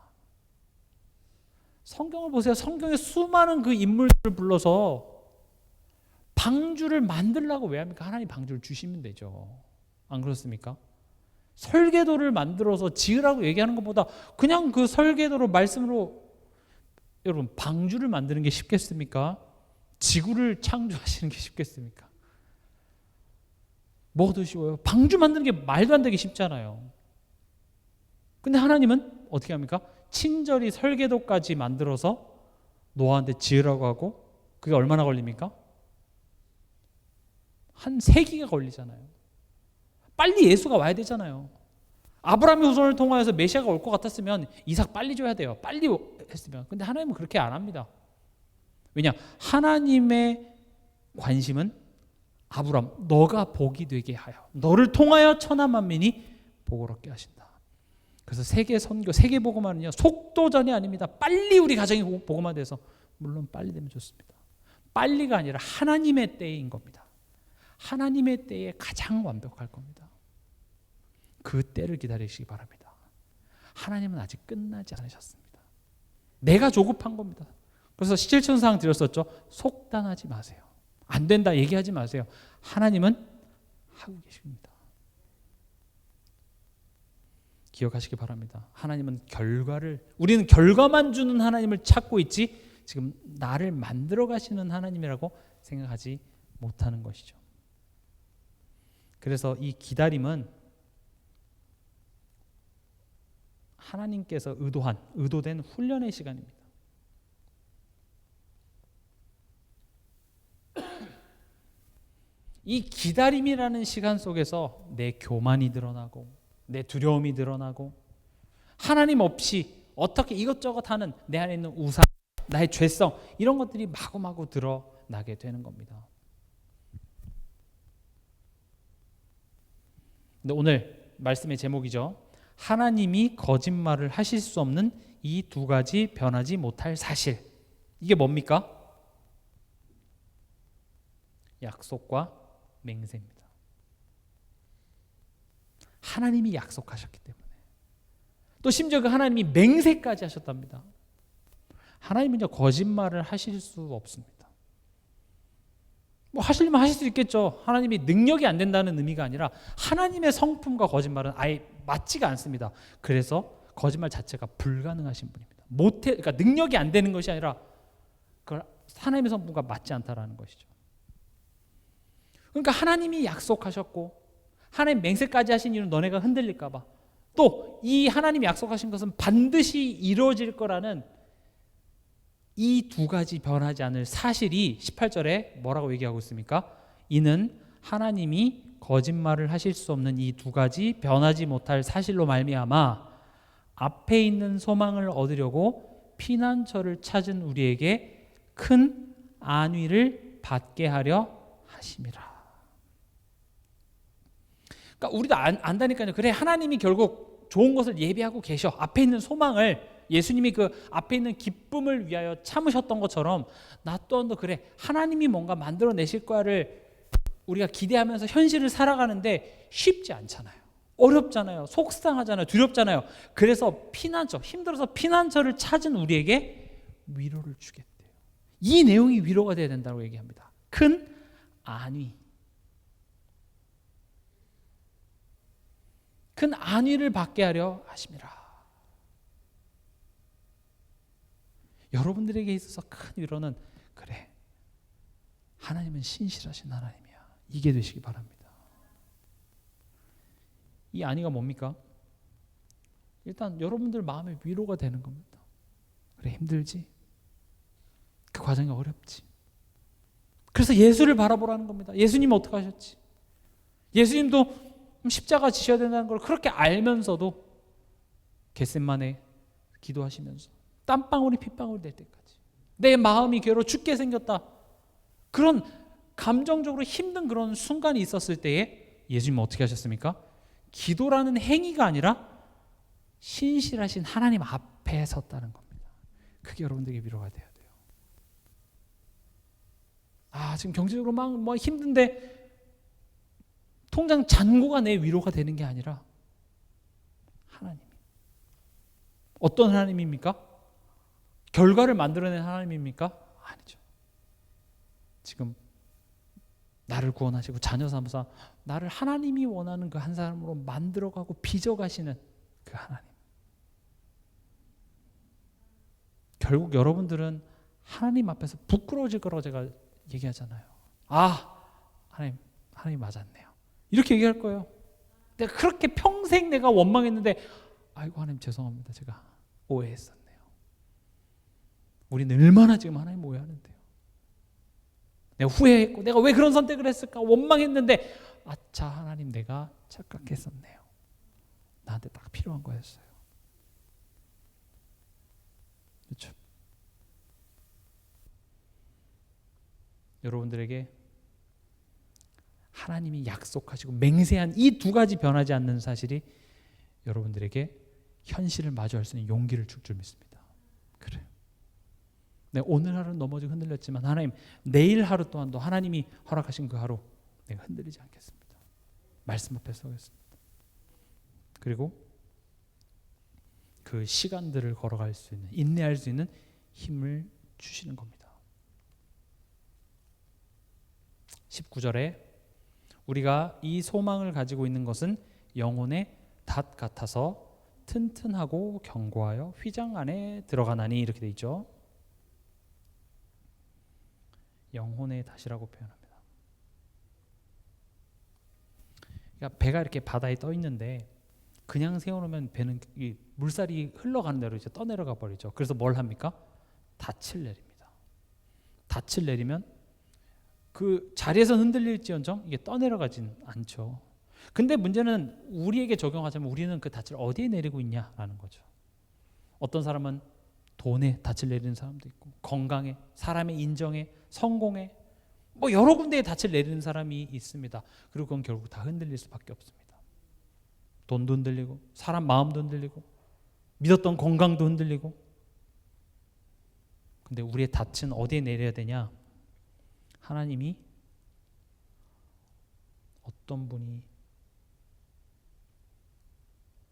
성경을 보세요. 성경에 수많은 그 인물들을 불러서 방주를 만들라고 왜 합니까? 하나님 방주를 주시면 되죠. 안 그렇습니까? 설계도를 만들어서 지으라고 얘기하는 것보다 그냥 그 설계도로 말씀으로, 여러분, 방주를 만드는 게 쉽겠습니까? 지구를 창조하시는 게 쉽겠습니까? 뭐가 더 쉬워요? 방주 만드는 게 말도 안 되게 쉽잖아요. 근데 하나님은 어떻게 합니까? 친절히 설계도까지 만들어서 노아한테 지으라고 하고, 그게 얼마나 걸립니까? 한 세기가 걸리잖아요. 빨리 예수가 와야 되잖아요. 아브라함의 후손을 통하여서 메시아가 올 것 같았으면 이삭 빨리 줘야 돼요. 빨리 했으면. 근데 하나님은 그렇게 안 합니다. 왜냐? 하나님의 관심은 아브라함, 너가 복이 되게 하여 너를 통하여 천하 만민이 복을 얻게 하신다. 그래서 세계 선교, 세계 복음화는요, 속도전이 아닙니다. 빨리 우리 가정이 복음화돼서, 물론 빨리 되면 좋습니다. 빨리가 아니라 하나님의 때인 겁니다. 하나님의 때에 가장 완벽할 겁니다. 그 때를 기다리시기 바랍니다. 하나님은 아직 끝나지 않으셨습니다. 내가 조급한 겁니다. 그래서 시질천사항 드렸었죠. 속단하지 마세요. 안 된다 얘기하지 마세요. 하나님은 하고 계십니다. 기억하시기 바랍니다. 하나님은 우리는 결과만 주는 하나님을 찾고 있지, 지금 나를 만들어 가시는 하나님이라고 생각하지 못하는 것이죠. 그래서 이 기다림은 하나님께서 의도된 훈련의 시간입니다. 이 기다림이라는 시간 속에서 내 교만이 드러나고, 내 두려움이 드러나고, 하나님 없이 어떻게 이것저것 하는 내 안에 있는 우상, 나의 죄성, 이런 것들이 마구마구 드러나게 되는 겁니다. 근데 오늘 말씀의 제목이죠. 하나님이 거짓말을 하실 수 없는 이 두 가지 변하지 못할 사실. 이게 뭡니까? 약속과 맹세입니다. 하나님이 약속하셨기 때문에, 또 심지어 그 하나님이 맹세까지 하셨답니다. 하나님은요, 거짓말을 하실 수 없습니다. 뭐 하시려면 하실 수 있겠죠. 하나님이 능력이 안 된다는 의미가 아니라 하나님의 성품과 거짓말은 아예 맞지가 않습니다. 그래서 거짓말 자체가 불가능하신 분입니다. 그러니까 능력이 안 되는 것이 아니라 그걸 하나님의 성품과 맞지 않다라는 것이죠. 그러니까 하나님이 약속하셨고 하나님 맹세까지 하신 이유는 너네가 흔들릴까 봐, 또 이 하나님이 약속하신 것은 반드시 이루어질 거라는 이 두 가지 변하지 않을 사실이 18절에 뭐라고 얘기하고 있습니까? 이는 하나님이 거짓말을 하실 수 없는 이 두 가지 변하지 못할 사실로 말미암아 앞에 있는 소망을 얻으려고 피난처를 찾은 우리에게 큰 안위를 받게 하려 하심이라. 그러니까 우리도 안다니까요. 그래, 하나님이 결국 좋은 것을 예비하고 계셔. 앞에 있는 소망을, 예수님이 그 앞에 있는 기쁨을 위하여 참으셨던 것처럼 나 또한도 그래, 하나님이 뭔가 만들어내실 거야를 우리가 기대하면서 현실을 살아가는데 쉽지 않잖아요. 어렵잖아요. 속상하잖아요. 두렵잖아요. 그래서 힘들어서 피난처를 찾은 우리에게 위로를 주겠대요. 이 내용이 위로가 돼야 된다고 얘기합니다. 큰 안위. 큰 안위를 받게 하려 하심이라. 여러분들에게 있어서 큰 위로는, 그래, 하나님은 신실하신 하나님이야, 이게 되시기 바랍니다. 이 안위가 뭡니까? 일단 여러분들 마음에 위로가 되는 겁니다. 그래, 힘들지, 그 과정이 어렵지, 그래서 예수를 바라보라는 겁니다. 예수님은 어떻게 하셨지? 예수님도 십자가 지셔야 된다는 걸 그렇게 알면서도 겟세마네 기도하시면서 땀방울이 핏방울이 될 때까지 내 마음이 괴로워 죽게 생겼다, 그런 감정적으로 힘든 그런 순간이 있었을 때에 예수님은 어떻게 하셨습니까? 기도라는 행위가 아니라 신실하신 하나님 앞에 섰다는 겁니다. 그게 여러분들에게 위로가 돼야 돼요. 지금 경제적으로 막 힘든데 통장 잔고가 내 위로가 되는 게 아니라 하나님. 어떤 하나님입니까? 결과를 만들어낸 하나님입니까? 아니죠. 지금 나를 구원하시고 자녀 삼아서 나를 하나님이 원하는 그 한 사람으로 만들어가고 빚어가시는 그 하나님. 결국 여러분들은 하나님 앞에서 부끄러워질 거라고 제가 얘기하잖아요. 하나님 맞았네요. 이렇게 얘기할 거예요. 내가 그렇게 평생 내가 원망했는데 아이고 하나님 죄송합니다. 제가 오해했었네요. 우리는 얼마나 지금 하나님 오해하는데요. 내가 후회했고 내가 왜 그런 선택을 했을까 원망했는데 아차 하나님 내가 착각했었네요. 나한테 딱 필요한 거였어요. 그렇죠? 여러분들에게 하나님이 약속하시고 맹세한 이 두 가지 변하지 않는 사실이 여러분들에게 현실을 마주할 수 있는 용기를 줄 줄 믿습니다. 그래요. 오늘 하루는 넘어지고 흔들렸지만 하나님 내일 하루 또한도 하나님이 허락하신 그 하루 내가 흔들리지 않겠습니다. 말씀 앞에 서겠습니다. 그리고 그 시간들을 걸어갈 수 있는 인내할 수 있는 힘을 주시는 겁니다. 19절에 우리가 이 소망을 가지고 있는 것은 영혼의 닷 같아서 튼튼하고 견고하여 휘장 안에 들어가나니 이렇게 돼 있죠. 영혼의 닷이라고 표현합니다. 그러니까 배가 이렇게 바다에 떠 있는데 그냥 세워놓으면 배는 이 물살이 흘러가는 대로 이제 떠내려가 버리죠. 그래서 뭘 합니까? 닻을 내립니다. 닻을 내리면 그 자리에서 흔들릴지언정 이게 떠내려가진 않죠. 근데 문제는 우리에게 적용하자면 우리는 그 닻을 어디에 내리고 있냐라는 거죠. 어떤 사람은 돈에 닻을 내리는 사람도 있고 건강에, 사람의 인정에, 성공에 여러 군데에 닻을 내리는 사람이 있습니다. 그리고 그건 결국 다 흔들릴 수밖에 없습니다. 돈도 흔들리고 사람 마음도 흔들리고 믿었던 건강도 흔들리고. 근데 우리의 닻은 어디에 내려야 되냐? 하나님이 어떤 분이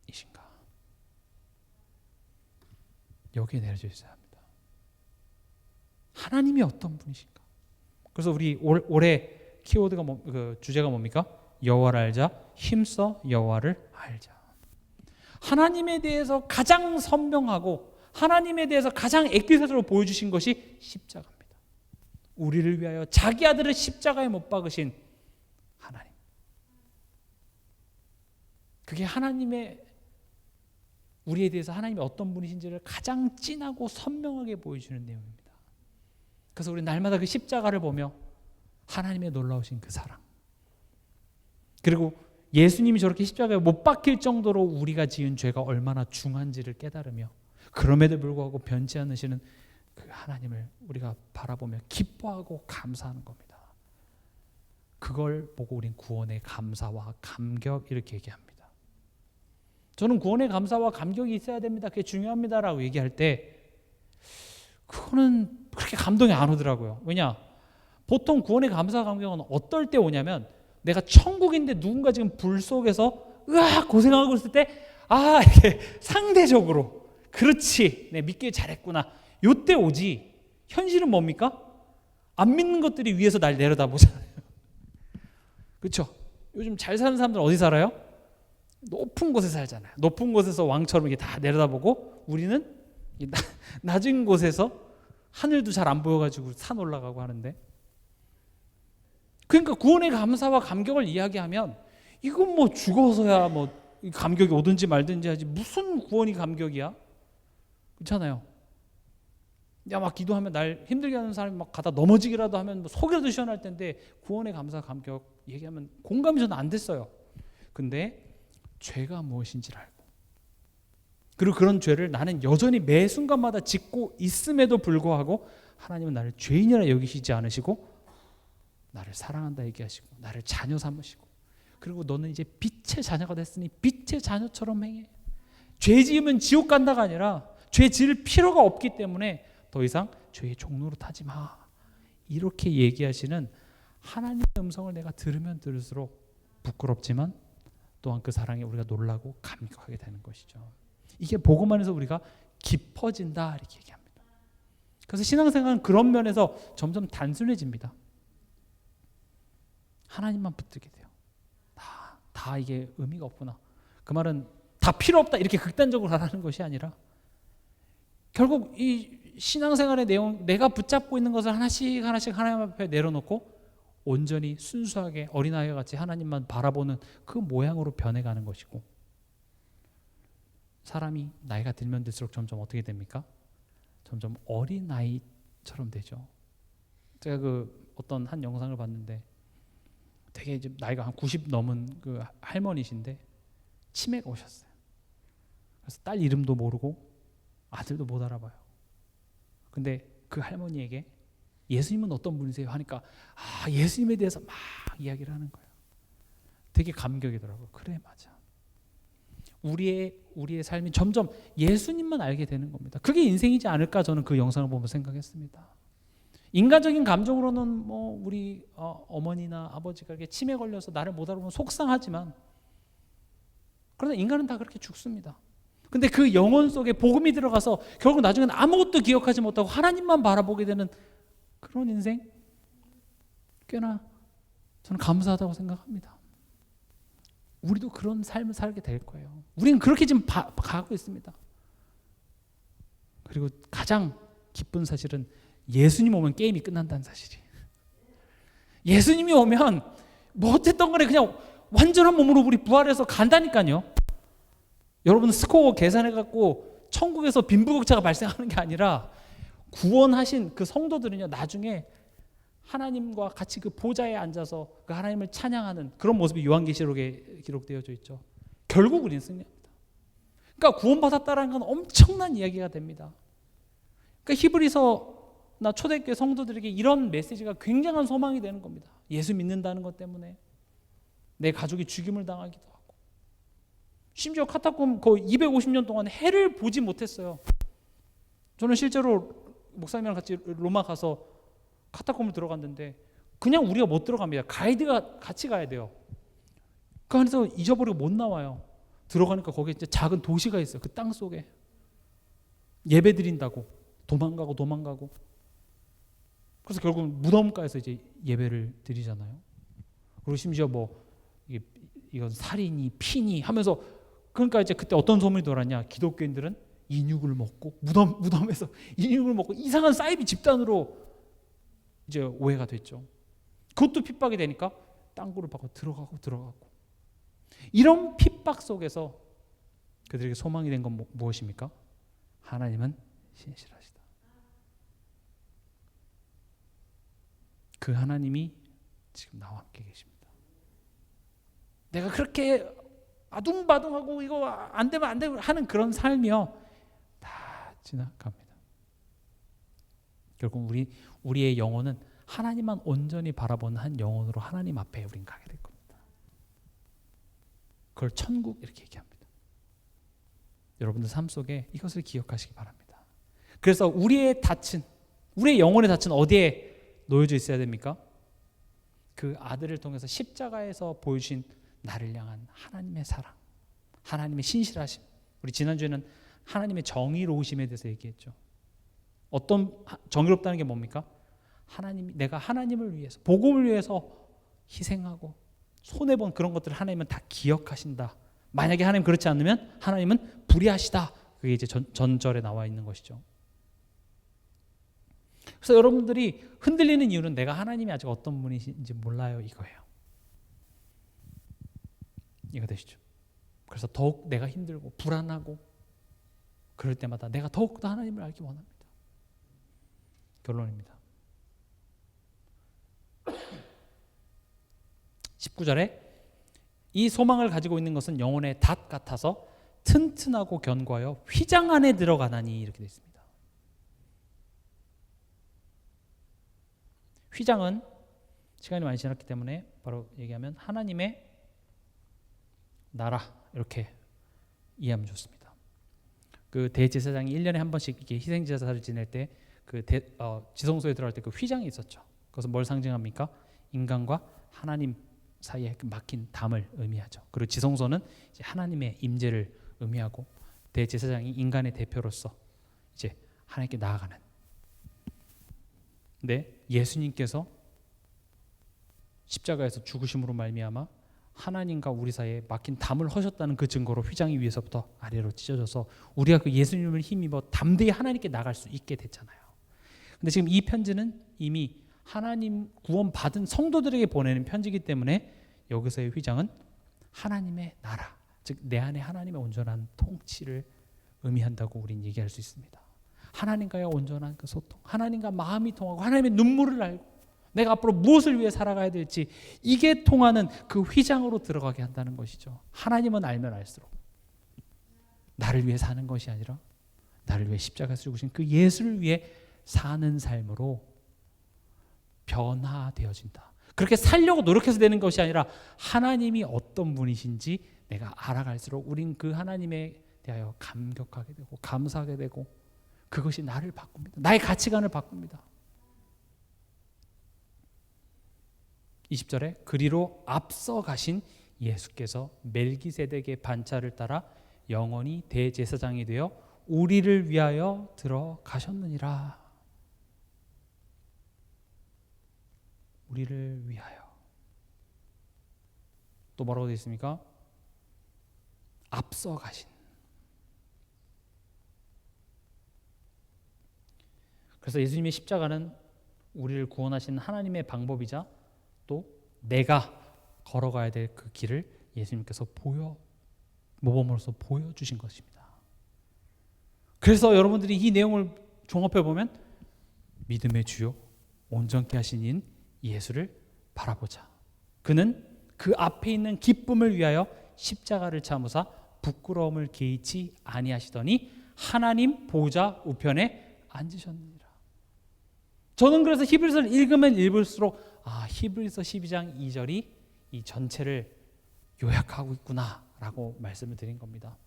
이신가? 여기에 내려져 있어야 합니다. 하나님이 어떤 분이신가? 그래서 우리 올해 키워드가 그 주제가 뭡니까? 여호와를 알자, 힘써 여호와를 알자. 하나님에 대해서 가장 선명하고 하나님에 대해서 가장 액티스트로 보여주신 것이 십자가입니다. 우리를 위하여 자기 아들을 십자가에 못 박으신 하나님. 그게 하나님의 우리에 대해서 하나님이 어떤 분이신지를 가장 진하고 선명하게 보여주는 내용입니다. 그래서 우리 날마다 그 십자가를 보며 하나님의 놀라우신 그 사랑, 그리고 예수님이 저렇게 십자가에 못 박힐 정도로 우리가 지은 죄가 얼마나 중한지를 깨달으며 그럼에도 불구하고 변치 않으시는 그 하나님을 우리가 바라보며 기뻐하고 감사하는 겁니다. 그걸 보고 우린 구원의 감사와 감격 이렇게 얘기합니다. 저는 구원의 감사와 감격이 있어야 됩니다. 그게 중요합니다라고 얘기할 때 그거는 그렇게 감동이 안 오더라고요. 왜냐? 보통 구원의 감사와 감격은 어떨 때 오냐면 내가 천국인데 누군가 지금 불 속에서 으악 고생하고 있을 때 이렇게 상대적으로 그렇지 내 믿길 잘했구나 요때 오지. 현실은 뭡니까? 안 믿는 것들이 위에서 날 내려다보잖아요. 그렇죠? 요즘 잘 사는 사람들 어디 살아요? 높은 곳에 살잖아요. 높은 곳에서 왕처럼 이게 다 내려다보고 우리는 낮은 곳에서 하늘도 잘 안 보여가지고 산 올라가고 하는데, 그러니까 구원의 감사와 감격을 이야기하면 이건 죽어서야 감격이 오든지 말든지 하지 무슨 구원이 감격이야? 그렇잖아요. 막 기도하면 날 힘들게 하는 사람이 막 가다 넘어지기라도 하면 속이라도 시원할 텐데 구원의 감사 감격 얘기하면 공감이 저는 안 됐어요. 근데 죄가 무엇인지를 알고 그리고 그런 죄를 나는 여전히 매 순간마다 짓고 있음에도 불구하고 하나님은 나를 죄인이라 여기시지 않으시고 나를 사랑한다 얘기하시고 나를 자녀 삼으시고 그리고 너는 이제 빛의 자녀가 됐으니 빛의 자녀처럼 행해. 죄 지으면 지옥 간다가 아니라 죄 지을 필요가 없기 때문에 더 이상 죄의 종로로 타지 마. 이렇게 얘기하시는 하나님의 음성을 내가 들으면 들을수록 부끄럽지만 또한 그 사랑에 우리가 놀라고 감격하게 되는 것이죠. 이게 복음 안에서 우리가 깊어진다 이렇게 얘기합니다. 그래서 신앙생활은 그런 면에서 점점 단순해집니다. 하나님만 붙들게 돼요. 다 이게 의미가 없구나. 그 말은 다 필요 없다 이렇게 극단적으로 하라는 것이 아니라 결국 이 신앙생활의 내용, 내가 붙잡고 있는 것을 하나씩 하나님 앞에 내려놓고 온전히 순수하게 어린아이와 같이 하나님만 바라보는 그 모양으로 변해가는 것이고, 사람이 나이가 들면 들수록 점점 어떻게 됩니까? 점점 어린아이처럼 되죠. 제가 그 어떤 한 영상을 봤는데 되게 이제 나이가 한 90 넘은 그 할머니신데 치매가 오셨어요. 그래서 딸 이름도 모르고 아들도 못 알아봐요. 근데 그 할머니에게 예수님은 어떤 분이세요? 하니까 예수님에 대해서 막 이야기를 하는 거예요. 되게 감격이더라고요. 그래, 맞아. 우리의 삶이 점점 예수님만 알게 되는 겁니다. 그게 인생이지 않을까 저는 그 영상을 보면서 생각했습니다. 인간적인 감정으로는 뭐 우리 어머니나 아버지가 이렇게 치매 걸려서 나를 못 알아보면 속상하지만, 그러나 인간은 다 그렇게 죽습니다. 근데 그 영혼 속에 복음이 들어가서 결국 나중에는 아무것도 기억하지 못하고 하나님만 바라보게 되는 그런 인생, 꽤나 저는 감사하다고 생각합니다. 우리도 그런 삶을 살게 될 거예요. 우리는 그렇게 지금 가고 있습니다. 그리고 가장 기쁜 사실은 예수님 오면 게임이 끝난다는 사실이에요. 예수님이 오면 뭐 어쨌든 간에 그냥 완전한 몸으로 우리 부활해서 간다니까요. 여러분 스코어 계산해갖고 천국에서 빈부격차가 발생하는 게 아니라 구원하신 그 성도들은요, 나중에 하나님과 같이 그 보좌에 앉아서 그 하나님을 찬양하는 그런 모습이 요한계시록에 기록되어져 있죠. 결국 우리는 승리합니다. 그러니까 구원받았다는 건 엄청난 이야기가 됩니다. 그러니까 히브리서나 초대교회 성도들에게 이런 메시지가 굉장한 소망이 되는 겁니다. 예수 믿는다는 것 때문에 내 가족이 죽임을 당하기도 하고, 심지어 카타콤 거의 250년 동안 해를 보지 못했어요. 저는 실제로 목사님이랑 같이 로마 가서 카타콤을 들어갔는데 그냥 우리가 못 들어갑니다. 가이드가 같이 가야 돼요. 그 안에서 잊어버리고 못 나와요. 들어가니까 거기에 이제 작은 도시가 있어요. 그 땅 속에 예배 드린다고 도망가고 그래서 결국 무덤가에서 이제 예배를 드리잖아요. 그리고 심지어 뭐 이건 살인이 피니 하면서, 그러니까 이제 그때 어떤 소문이 돌았냐, 기독교인들은 인육을 먹고 무덤에서 인육을 먹고 이상한 사이비 집단으로 이제 오해가 됐죠. 그것도 핍박이 되니까 땅굴을 파고 들어가고 이런 핍박 속에서 그들에게 소망이 된 건 무엇입니까? 하나님은 신실하시다. 그 하나님이 지금 나와 함께 계십니다. 내가 그렇게 아둥바둥하고 이거 안 되면 안 되고 하는 그런 삶이요, 다 지나갑니다. 결국 우리의 영혼은 하나님만 온전히 바라보는 한 영혼으로 하나님 앞에 우린 가게 될 겁니다. 그걸 천국 이렇게 얘기합니다. 여러분들 삶 속에 이것을 기억하시기 바랍니다. 그래서 우리의 영혼의 닻은 어디에 놓여져 있어야 됩니까? 그 아들을 통해서 십자가에서 보여주신 나를 향한 하나님의 사랑, 하나님의 신실하심. 우리 지난주에는 하나님의 정의로우심에 대해서 얘기했죠. 어떤 정의롭다는 게 뭡니까? 내가 하나님을 위해서, 복음을 위해서 희생하고 손해본 그런 것들을 하나님은 다 기억하신다. 만약에 하나님 그렇지 않으면 하나님은 불의하시다. 그게 이제 전절에 나와 있는 것이죠. 그래서 여러분들이 흔들리는 이유는 내가 하나님이 아직 어떤 분이신지 몰라요, 이거예요. 이거 되시죠? 그래서 더욱 내가 힘들고 불안하고 그럴 때마다 내가 더욱더 하나님을 알기 원합니다. 결론입니다. 19절에 이 소망을 가지고 있는 것은 영혼의 닷 같아서 튼튼하고 견고하여 휘장 안에 들어가나니, 이렇게 되어 있습니다. 휘장은 시간이 많이 지났기 때문에 바로 얘기하면 하나님의 나라 이렇게 이해하면 좋습니다. 그 대제사장이 1년에 한 번씩 이렇게 희생제사를 지낼 때 그 지성소에 들어갈 때 그 휘장이 있었죠. 그것은 뭘 상징합니까? 인간과 하나님 사이에 그 막힌 담을 의미하죠. 그리고 지성소는 이제 하나님의 임재를 의미하고 대제사장이 인간의 대표로서 이제 하나님께 나아가는. 근데 예수님께서 십자가에서 죽으심으로 말미암아 하나님과 우리 사이에 막힌 담을 허셨다는 그 증거로 휘장이 위에서부터 아래로 찢어져서 우리가 그 예수님을 힘입어 담대히 하나님께 나갈 수 있게 됐잖아요. 근데 지금 이 편지는 이미 하나님 구원받은 성도들에게 보내는 편지이기 때문에 여기서의 휘장은 하나님의 나라, 즉 내 안에 하나님의 온전한 통치를 의미한다고 우리는 얘기할 수 있습니다. 하나님과의 온전한 그 소통, 하나님과 마음이 통하고 하나님의 눈물을 알고 내가 앞으로 무엇을 위해 살아가야 될지 이게 통하는 그 휘장으로 들어가게 한다는 것이죠. 하나님은 알면 알수록 나를 위해 사는 것이 아니라 나를 위해 십자가에서 죽으신 그 예수를 위해 사는 삶으로 변화되어진다. 그렇게 살려고 노력해서 되는 것이 아니라 하나님이 어떤 분이신지 내가 알아갈수록 우린 그 하나님에 대하여 감격하게 되고 감사하게 되고 그것이 나를 바꿉니다. 나의 가치관을 바꿉니다. 20절에 그리로 앞서 가신 예수께서 멜기세덱의 반차를 따라 영원히 대제사장이 되어 우리를 위하여 들어가셨느니라. 우리를 위하여. 또 뭐라고 되어 있습니까? 앞서 가신. 그래서 예수님의 십자가는 우리를 구원하신 하나님의 방법이자 또 내가 걸어가야 될 그 길을 예수님께서 모범으로서 보여주신 것입니다. 그래서 여러분들이 이 내용을 종합해 보면 믿음의 주요 온전케 하신 인 예수를 바라보자. 그는 그 앞에 있는 기쁨을 위하여 십자가를 참으사 부끄러움을 개의치 아니하시더니 하나님 보좌 우편에 앉으셨느니라. 저는 그래서 히브리서를 읽으면 읽을수록 히브리서 12장 2절이 이 전체를 요약하고 있구나라고 말씀을 드린 겁니다.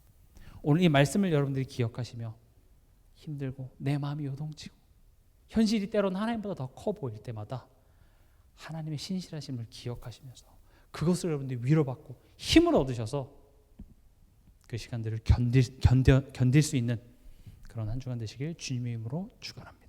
오늘 이 말씀을 여러분들이 기억하시며 힘들고 내 마음이 요동치고 현실이 때로는 하나님보다 더 커 보일 때마다 하나님의 신실하심을 기억하시면서 그것을 여러분들이 위로받고 힘을 얻으셔서 그 시간들을 견딜 수 있는 그런 한 주간 되시길 주님의 이름으로 축원합니다.